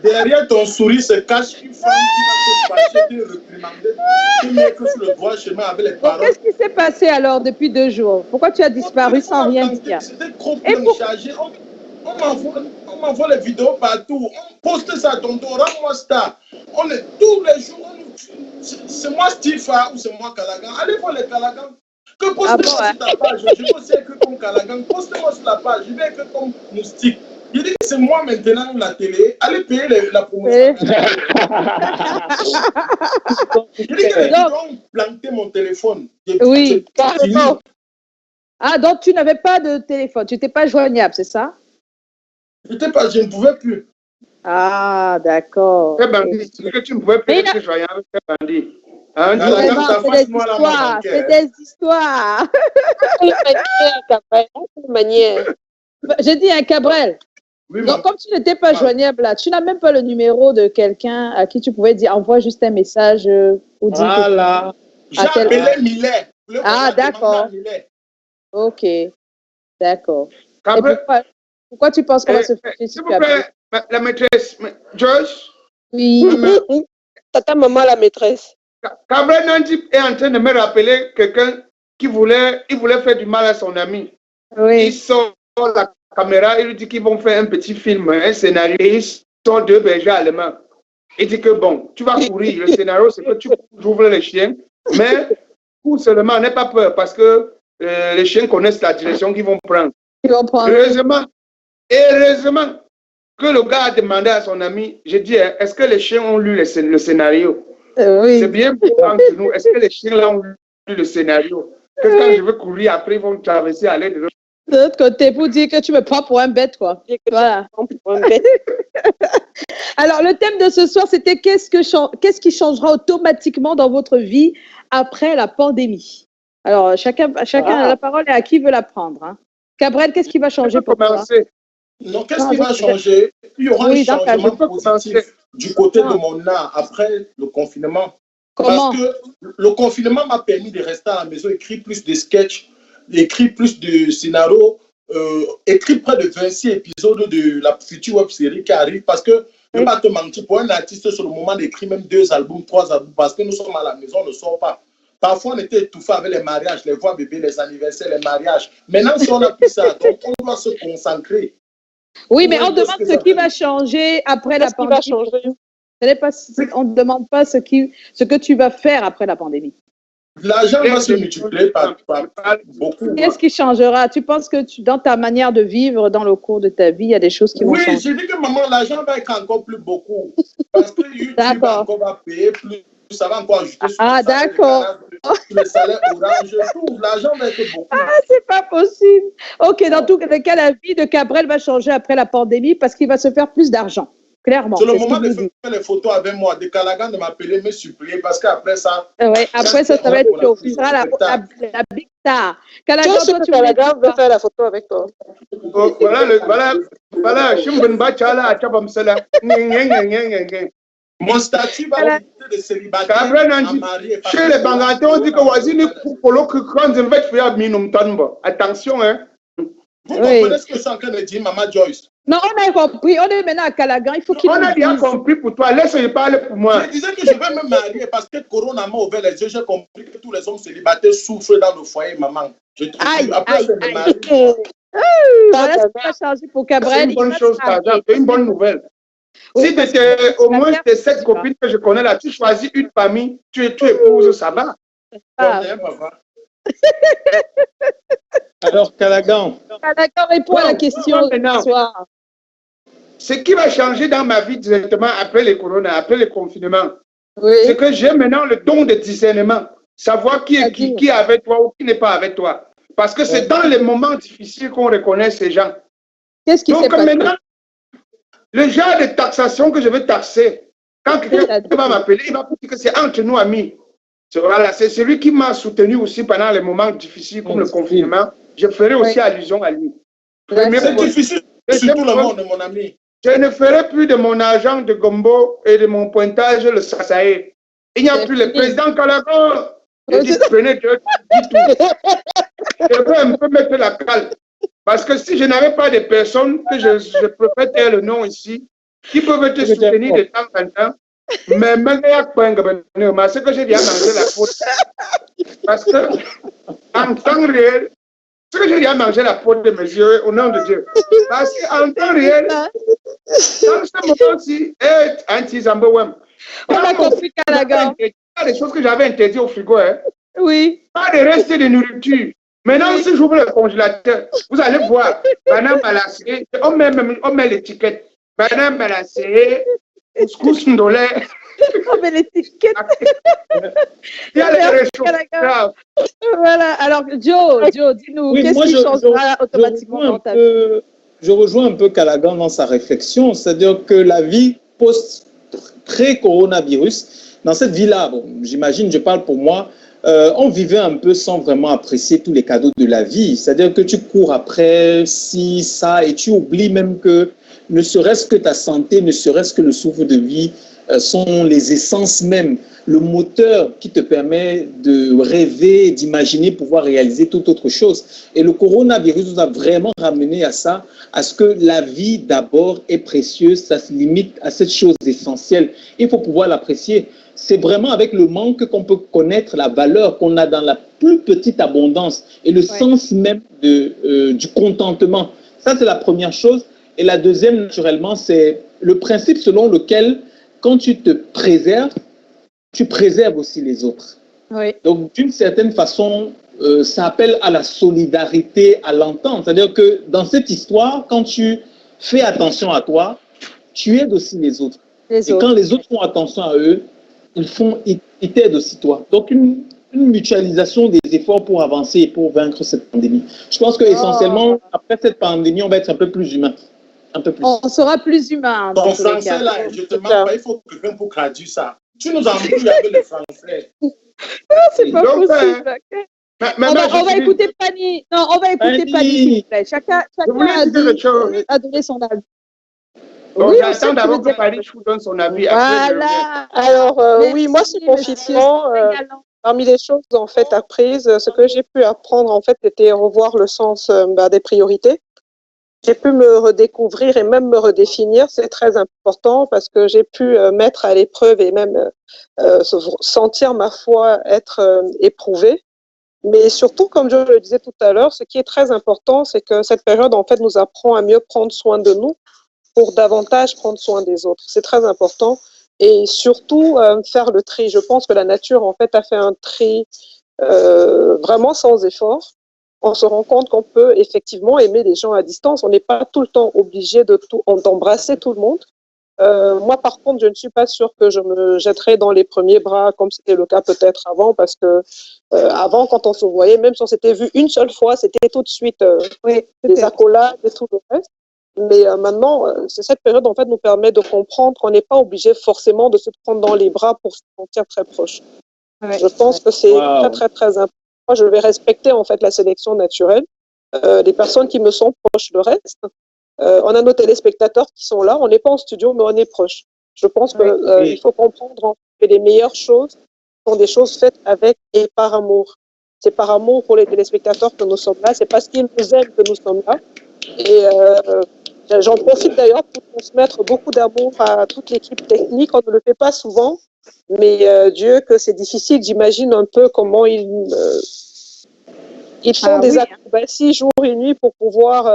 Derrière ton sourire se cache une femme qui va te fâcher, te réprimander, qui met que sur le droit chemin avec les paroles. Qu'est-ce qui s'est passé alors depuis 2 jours? Pourquoi tu as disparu sans rien dire? C'était trop chargé. On m'envoie les vidéos partout. On poste ça, tonton, rends-moi ça. On est tous les jours. C'est moi Steve ou c'est moi Callaghan. Allez voir les Callaghan. Que postez-moi sur ta page. Je veux aussi écrire comme Callaghan. Postez-moi sur la page. Je vais écrire comme Moustique. Je dis que c'est moi maintenant la télé. Allez payer la promotion. Je dis que les gens ont planté mon téléphone. Oui, carrément. Ah, donc tu n'avais pas de téléphone. Tu n'étais pas joignable, c'est ça? Je ne pouvais plus. Ah, d'accord. C'est bandit. C'est que tu ne pouvais plus être joignable. C'est bandit. C'est des histoires. Je dis un Cabrel. Oui, donc, comme tu n'étais pas joignable là, tu n'as même pas le numéro de quelqu'un à qui tu pouvais dire envoie juste un message ou dire. Voilà. J'ai appelé Millet. Ah, d'accord. Ok. D'accord. Pourquoi tu penses qu'on va se faire s'il vous plaît, la maîtresse, Joyce? Oui. Tata, maman, la maîtresse. Cabrel Nandi est en train de me rappeler quelqu'un qui voulait faire du mal à son ami. Oui. Il sort la caméra, il lui dit qu'ils vont faire un petit film, un scénario, et ils sont 2 bergers allemands. Il dit que bon, tu vas courir. Le scénario, c'est que tu ouvres les chiens, mais cours seulement, n'aie pas peur, parce que les chiens connaissent la direction qu'ils vont prendre. Heureusement que le gars a demandé à son ami, j'ai dit, est-ce que les chiens ont lu le scénario? Oui. C'est bien pour entre nous. Est-ce que les chiens là ont lu le scénario? Qu'est-ce que je veux courir après, ils vont traverser à l'aide de l'autre côté pour dire que tu me prends pour un bête, quoi. Voilà. Alors, le thème de ce soir, c'était qu'est-ce qui changera automatiquement dans votre vie après la pandémie? Alors, chacun a la parole et à qui veut la prendre, hein. Gabriel, qu'est-ce qui va changer pour toi? Non, qu'est-ce qui va changer? Il y aura un changement positif du côté de mon art après le confinement. Comment? Parce que le confinement m'a permis de rester à la maison, écrire plus de sketchs, écrire plus de scénarios, écrire près de 26 épisodes de la future web série qui arrive. Parce que, ne pas te mentir, pour un artiste, sur le moment d'écrire même 2 albums, 3 albums, parce que nous sommes à la maison, on ne sort pas. Parfois, on était étouffé avec les mariages, les voix bébés, les anniversaires, les mariages. Maintenant, si on a plus ça, donc on doit se concentrer. Oui, mais on demande ce qui va changer après la pandémie. On ne demande pas ce que tu vas faire après la pandémie. L'argent va se multiplier par beaucoup. Qu'est-ce qui changera? Tu penses que dans ta manière de vivre, dans le cours de ta vie, il y a des choses qui vont changer? Oui, je dis que maman, l'argent va être encore plus beaucoup. Parce que YouTube va payer plus. Ça va encore ajouter sur le d'accord. Le salaire orange, tout. L'argent va être beaucoup. Ah, c'est pas possible. Ok, dans tous les cas, la vie de Cabrel va changer après la pandémie parce qu'il va se faire plus d'argent. Clairement. C'est le moment de faire les photos avec moi, de Calagan de m'appeler, me supplier, parce qu'après ça. Oui, après ça va être chaud. Tu seras la big star. Calagan, tu veut faire la photo avec toi. Voilà, Chimbunba Chala, Chabamsela. Mon statut va éviter de célibataire à marier. Chez les Bangatés, on dit que Wazini Koukolo, quand je vais faire Minum Tanbo. Attention, hein. Vous comprenez ce que je suis en train de dire, Maman Joyce? Non, on a compris. On est maintenant à Calagan. Il faut qu'il on a bien compris pour toi. Laisse-moi parler pour moi. Je disais que je vais me marier parce que Corona m'a ouvert les yeux. J'ai compris que tous les hommes célibataires souffrent dans le foyer, maman. Après, voilà ce qui va changer pour Cabrel. C'est une bonne chose, c'est une bonne nouvelle. Si tu étais au moins tes 7 copines que je connais là, tu choisis une famille, tu épouses, ça va. Alors, Calagan. Calagan répond à la question ce soir. Ce qui va changer dans ma vie directement après le corona, après le confinement, c'est que j'ai maintenant le don de discernement. Savoir qui est qui est avec toi ou qui n'est pas avec toi. Parce que c'est dans les moments difficiles qu'on reconnaît ces gens. Qu'est-ce qui s'est passé? Donc maintenant, le genre de taxation que je veux taxer, quand quelqu'un va m'appeler, il va dire que c'est entre nous amis. Voilà, c'est celui qui m'a soutenu aussi pendant les moments difficiles comme le confinement. Je ferai aussi allusion à lui. C'est difficile sur tout le monde, mon ami. Je ne ferai plus de mon argent de Gombo et de mon pointage le Sassaé. Il n'y a plus le président Calagan. Je dis, prenez tout. Je veux un peu mettre la cale. Parce que si je n'avais pas de personnes que je préfère taire le nom ici, qui peuvent te soutenir de temps en temps, mais c'est que j'ai bien mangé la faute. Parce que, en temps réel, c'est que j'ai bien mangé la faute de mes yeux, au nom de Dieu. Parce qu'en temps réel, dans ce moment-ci, on a compris Calagan. Il y a des choses que j'avais interdites au frigo. Hein. Oui. Pas de rester de nourriture. Maintenant, si j'ouvre le congélateur, vous allez voir, banane balancée, on met l'étiquette. Banane balancée, couscous ndolé. On met l'étiquette. Il y a les réchauds. Voilà, alors Joe, dis-nous, qu'est-ce qui changera automatiquement dans ta vie? Je rejoins un peu Calagan dans sa réflexion, c'est-à-dire que la vie pré-coronavirus, dans cette vie-là, bon, j'imagine, je parle pour moi, on vivait un peu sans vraiment apprécier tous les cadeaux de la vie. C'est-à-dire que tu cours après ci, ça, et tu oublies même que ne serait-ce que ta santé, ne serait-ce que le souffle de vie sont les essences même, le moteur qui te permet de rêver, d'imaginer pouvoir réaliser toute autre chose. Et le coronavirus nous a vraiment ramené à ça, à ce que la vie d'abord est précieuse, ça se limite à cette chose essentielle. Il faut pouvoir l'apprécier. C'est vraiment avec le manque qu'on peut connaître la valeur qu'on a dans la plus petite abondance et le sens même du contentement. Ça, c'est la première chose. Et la deuxième, naturellement, c'est le principe selon lequel, quand tu te préserves, tu préserves aussi les autres. Oui. Donc, d'une certaine façon, ça appelle à la solidarité, à l'entente. C'est-à-dire que dans cette histoire, quand tu fais attention à toi, tu aides aussi les autres. Quand les autres font attention à eux, ils t'aident aussi toi. Donc, une mutualisation des efforts pour avancer et pour vaincre cette pandémie. Je pense qu'essentiellement, après cette pandémie, on va être un peu plus humain. Un peu plus. On sera plus humain. Ton français, là, je te demande pas, il faut quelqu'un pour traduire ça. Tu nous embrouilles avec le français. C'est pas possible. On va écouter Pani. Non, on va écouter Pani, s'il vous plaît. Chacun a donné son avis. Oui, j'attends d'abord que Paris vous donne son avis. Voilà. Alors, oui, moi, ce confinement, parmi les choses en fait apprises, ce que j'ai pu apprendre en fait, c'était revoir le sens des priorités. J'ai pu me redécouvrir et même me redéfinir, c'est très important parce que j'ai pu mettre à l'épreuve et même sentir ma foi être éprouvée. Mais surtout, comme je le disais tout à l'heure, ce qui est très important, c'est que cette période en fait nous apprend à mieux prendre soin de nous pour davantage prendre soin des autres. C'est très important. Et surtout, faire le tri. Je pense que la nature, en fait, a fait un tri vraiment sans effort. On se rend compte qu'on peut effectivement aimer les gens à distance. On n'est pas tout le temps obligé d'embrasser tout le monde. Moi, par contre, je ne suis pas sûre que je me jetterais dans les premiers bras, comme c'était le cas peut-être avant, parce que avant, quand on se voyait, même si on s'était vu une seule fois, c'était tout de suite des accolades et tout le reste. Mais maintenant, cette période, en fait, nous permet de comprendre qu'on n'est pas obligé forcément de se prendre dans les bras pour se sentir très proche. Je pense que c'est très, très, très important. Moi, je vais respecter, en fait, la sélection naturelle. Les personnes qui me sont proches, le reste. On a nos téléspectateurs qui sont là. On n'est pas en studio, mais on est proche. Je pense qu'il faut comprendre que les meilleures choses sont des choses faites avec et par amour. C'est par amour pour les téléspectateurs que nous sommes là. C'est parce qu'ils nous aiment que nous sommes là. Et j'en profite d'ailleurs pour transmettre beaucoup d'amour à toute l'équipe technique. On ne le fait pas souvent, mais Dieu que c'est difficile. J'imagine un peu comment ils font des acrobaties jour et nuit pour pouvoir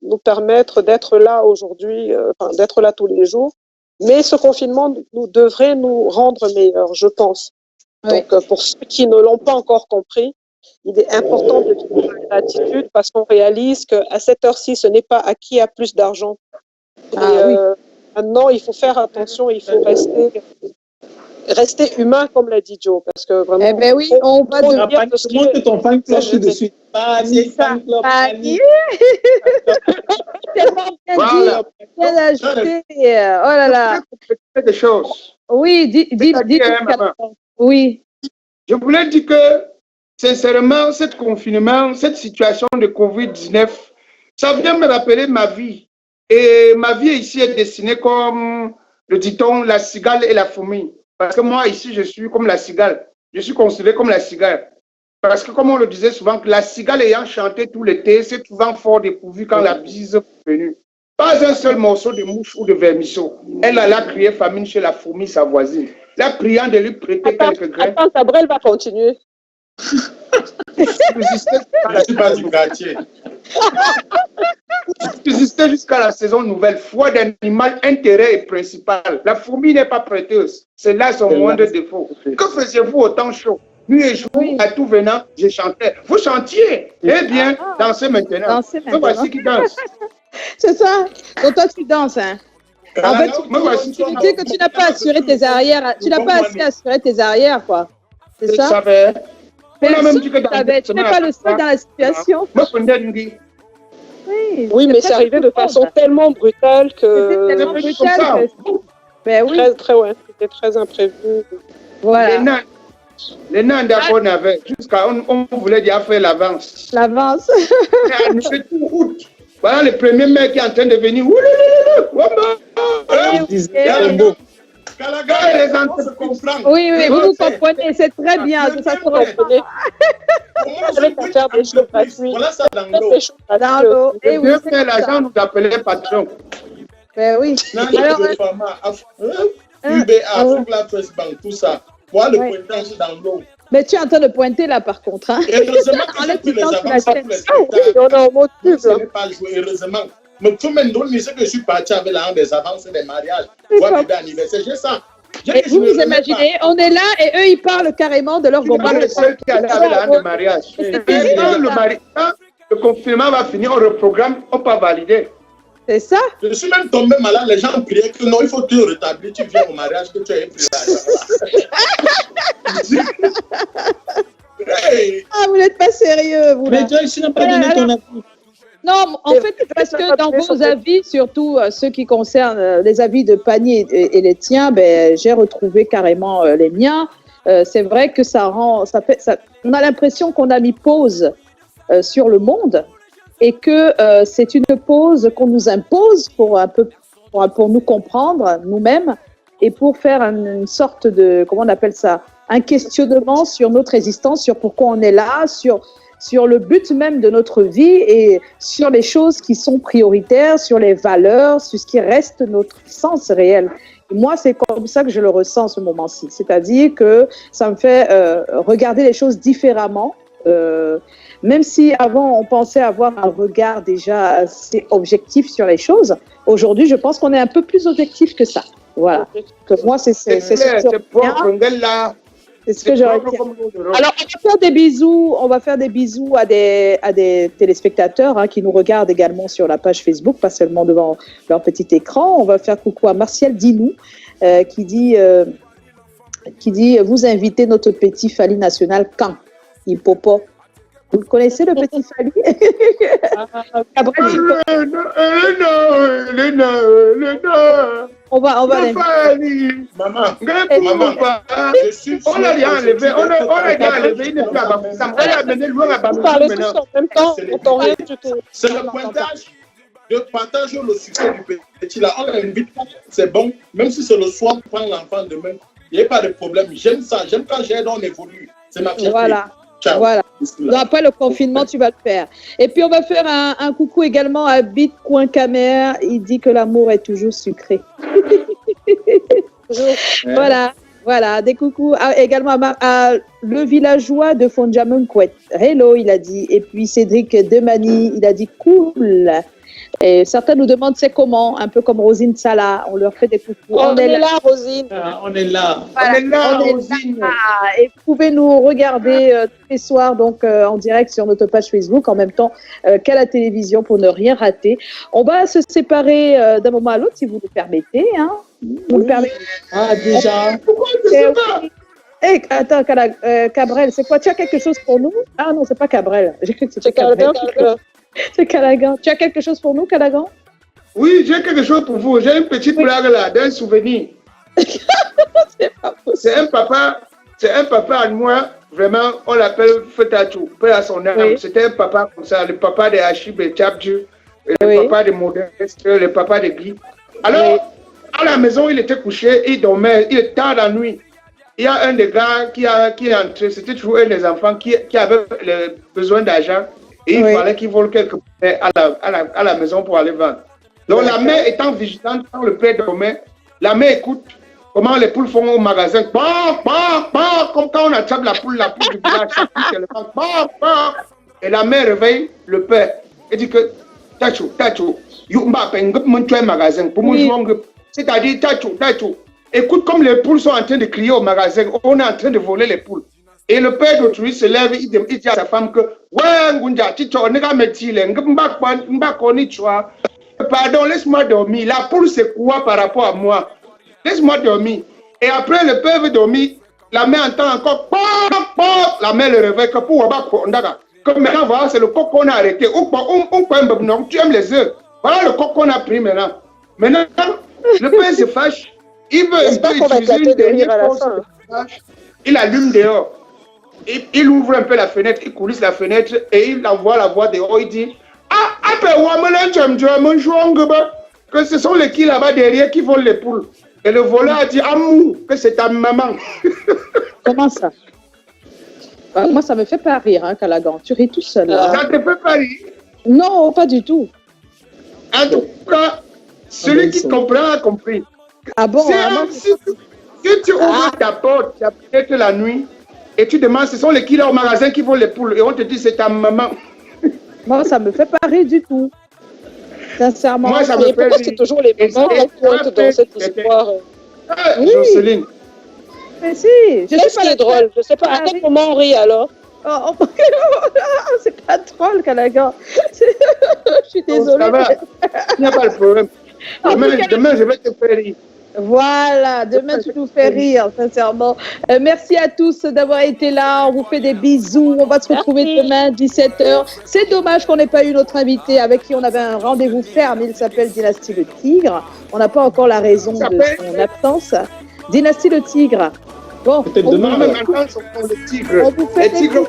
nous permettre d'être là aujourd'hui, d'être là tous les jours. Mais ce confinement devrait nous rendre meilleurs, je pense. Donc, pour ceux qui ne l'ont pas encore compris, il est important de vivre la gratitude parce qu'on réalise qu'à cette heure-ci, ce n'est pas à qui a plus d'argent. Maintenant, il faut faire attention, il faut rester humain, comme l'a dit Joe, parce que vraiment... Eh bien oui, on va devenir... Monte ton fan club tout de suite. Pani, fan club, Pani. Tellement bien ajouté. Oh là là. Quelque chose. Oui, dis. Oui. Je voulais dire que, sincèrement, ce confinement, cette situation de Covid-19, ça vient me rappeler ma vie. Et ma vie ici est dessinée comme, le dit-on, la cigale et la fourmi. Parce que moi, ici, je suis comme la cigale. Je suis considéré comme la cigale. Parce que, comme on le disait souvent, que la cigale ayant chanté tout l'été, c'est souvent fort dépourvu quand la bise est venue. Pas un seul morceau de mouche ou de vermisseau. Elle a crié famine chez la fourmi, sa voisine. La priant de lui prêter quelques graines. Attends, Sabrel va continuer. Subsister jusqu'à la saison nouvelle. Foi d'animal, intérêt et principal. La fourmi n'est pas prêteuse. C'est là son moindre défaut. Que faisiez-vous au temps chaud? Nuit et jour, à tout venant, je chantais. Vous chantiez. Eh bien, dansez maintenant. Me voici qui danse. C'est ça. Donc toi, tu danses, hein? En fait, tu dis que tu n'as pas assuré tes arrières. Tu n'as pas assez assuré tes arrières, quoi. C'est ça? Je savais. Personne ne savait. Tu n'es pas le seul dans la situation. Oui, mais c'est arrivé de façon tellement brutale que... C'était tellement brutal que... Ben oui. C'était très imprévu. Voilà. Les nains d'accord n'avaient. Jusqu'à on voulait déjà faire l'avance. L'avance. Nous fait tout route. Voilà le premier mec qui est en train de venir. Oui, vous nous comprenez, c'est très bien, ça se reconnaît. Faire des choses gratuites. Voilà ça dans l'eau. Et oui, l'argent nous appelait patron. Ben oui. Alors, UBA, Fugla Press Bank, tout ça. Voilà le pointage dans l'eau. Mais tu es en train de pointer là, par contre. Hein. Heureusement que j'ai pris les avances pour les spectacles. Je n'ai pas joué, heureusement. Mais tout le monde dit que je suis parti avec la des avances et des mariages. Voir bébé anniversaire, j'ai ça. Et vous imaginez, on est là et eux, ils parlent carrément de leur combat. C'est le seul qui allait avec la de mariage. Le confinement va finir, on reprogramme, on ne peut pas valider. C'est ça. Je suis même tombé malade, les gens priaient que non, il faut te rétablir, tu viens au mariage, que tu es pris. Ah, vous n'êtes pas sérieux, vous. Mais Joyce, tu n'as pas donné ton avis. Non, en fait, parce que dans vos avis, surtout ceux qui concernent les avis de Pani et les tiens, ben, j'ai retrouvé carrément les miens. C'est vrai que on a l'impression qu'on a mis pause sur le monde et que c'est une pause qu'on nous impose pour nous comprendre nous-mêmes et pour faire une sorte de, comment on appelle ça, un questionnement sur notre existence, sur pourquoi on est là, sur le but même de notre vie et sur les choses qui sont prioritaires, sur les valeurs, sur ce qui reste notre sens réel. Et moi, c'est comme ça que je le ressens en ce moment-ci. C'est-à-dire que ça me fait regarder les choses différemment. Même si avant, on pensait avoir un regard déjà assez objectif sur les choses, aujourd'hui, je pense qu'on est un peu plus objectif que ça. Voilà. Que moi, c'est ce que je retiens. Alors, on va faire des bisous à des téléspectateurs qui nous regardent également sur la page Facebook, pas seulement devant leur petit écran. On va faire coucou à Martial Dinou qui dit vous invitez notre petit Fali national quand Hippopo. Vous connaissez le petit Fali? On va l'inviter. Maman, je suis on l'a bien enlevé, on l'a bien enlevé, il n'est plus là-bas. On l'a amené loin à Bamou maintenant. En même temps, on n'entend rien du tout. C'est le pointage. De partager le succès du petit là. On l'invite, c'est bon. Même si c'est le soir, on prend l'enfant demain. Il n'y a pas de problème. J'aime ça. J'aime quand j'aide, on évolue. C'est ma fierté. Voilà. Ciao. Voilà. Après le confinement, tu vas le faire. Et puis, on va faire un coucou également à Bitcoin-Camer. Il dit que l'amour est toujours sucré. Voilà. Des coucous également à le villageois de Fondjamunkwet. Hello, il a dit. Et puis, Cédric Demani, il a dit cool. Et certains nous demandent c'est comment, un peu comme Rosine Salah, on leur fait des coucous. On est là, Rosine. On est là. Voilà, on est là, Rosine. Et vous pouvez nous regarder tous les soirs donc en direct sur notre page Facebook, en même temps qu'à la télévision pour ne rien rater. On va se séparer d'un moment à l'autre si vous le permettez. Hein. Vous le permettez. Ah, déjà. Pourquoi tu sais pas? Attends, Cabrel, c'est quoi? Tu as quelque chose pour nous? Ah non, c'est pas Cabrel. J'ai cru que c'était Cabrel. C'est Calagan. Tu as quelque chose pour nous, Calagan? Oui, j'ai quelque chose pour vous. J'ai une petite blague là, d'un souvenir. C'est un papa à moi, vraiment, on l'appelle Fetatou, peu à son âme. Oui. C'était un papa comme ça, le papa de Hachib et Tchabdju, le papa de Modeste, le papa de Guy. Alors, à la maison, il était couché, il dormait, il était tard la nuit. Il y a un des gars qui est entré, c'était toujours un des enfants qui avait besoin d'argent. Et il fallait qu'il vole quelques poulets à la maison pour aller vendre. Donc la mère étant vigilante quand le père dormait, la mère écoute comment les poules font au magasin. Comme quand on attrape la poule du village, et la mère réveille le père et dit que Tacho, magasin pour c'est-à-dire Tacho, écoute comme les poules sont en train de crier au magasin, on est en train de voler les poules. Et le père d'autrui se lève, il dit à sa femme que pardon, laisse-moi dormir. La poule, c'est quoi par rapport à moi? Laisse-moi dormir. Et après, le père veut dormir. La mère entend encore. La mère le réveille. Comme maintenant, voilà, c'est le coq qu'on a arrêté. Tu aimes les œufs. Voilà le coq qu'on a pris maintenant. Maintenant, le père se fâche. Il veut utiliser une dernière force. Il allume dehors. Il ouvre un peu la fenêtre, il coulisse la fenêtre et il envoie la voix dehors. Il dit que ce sont les qui là-bas derrière qui volent les poules. Et le voleur a dit Amou, que c'est ta maman. Comment ça? Moi, ça me fait pas rire, hein, Calagan. Tu ris tout seul. Hein. Ça te fait pas rire? Non, pas du tout. En tout cas, celui qui comprend a compris. Ah bon? Si tu ouvres ta porte, tu as peut-être la nuit. et tu demandes, ce sont les killers au magasin qui font les poules. Et on te dit, c'est ta maman. Moi, ça me fait pas rire du tout. Sincèrement. Moi, ça me fait rire. C'est toujours les mamans qui pointent dans cette histoire. Oui. Jocelyne. Mais si. Qu'est-ce qui est drôle? Je sais pas. À quel moment on rit alors? C'est pas drôle, Callaghan. Je suis désolée. Ça va. Il n'y a pas de problème. Demain, je vais te faire rire. Voilà, demain tu nous fais rire, sincèrement. Merci à tous d'avoir été là. On vous fait des bisous. On va se retrouver demain, 17h. C'est dommage qu'on n'ait pas eu notre invité avec qui on avait un rendez-vous ferme. Il s'appelle Dynastie le Tigre. On n'a pas encore la raison de son absence. Dynastie le Tigre. Bon, peut-être demain, même le tigre. On vous fait des bisous.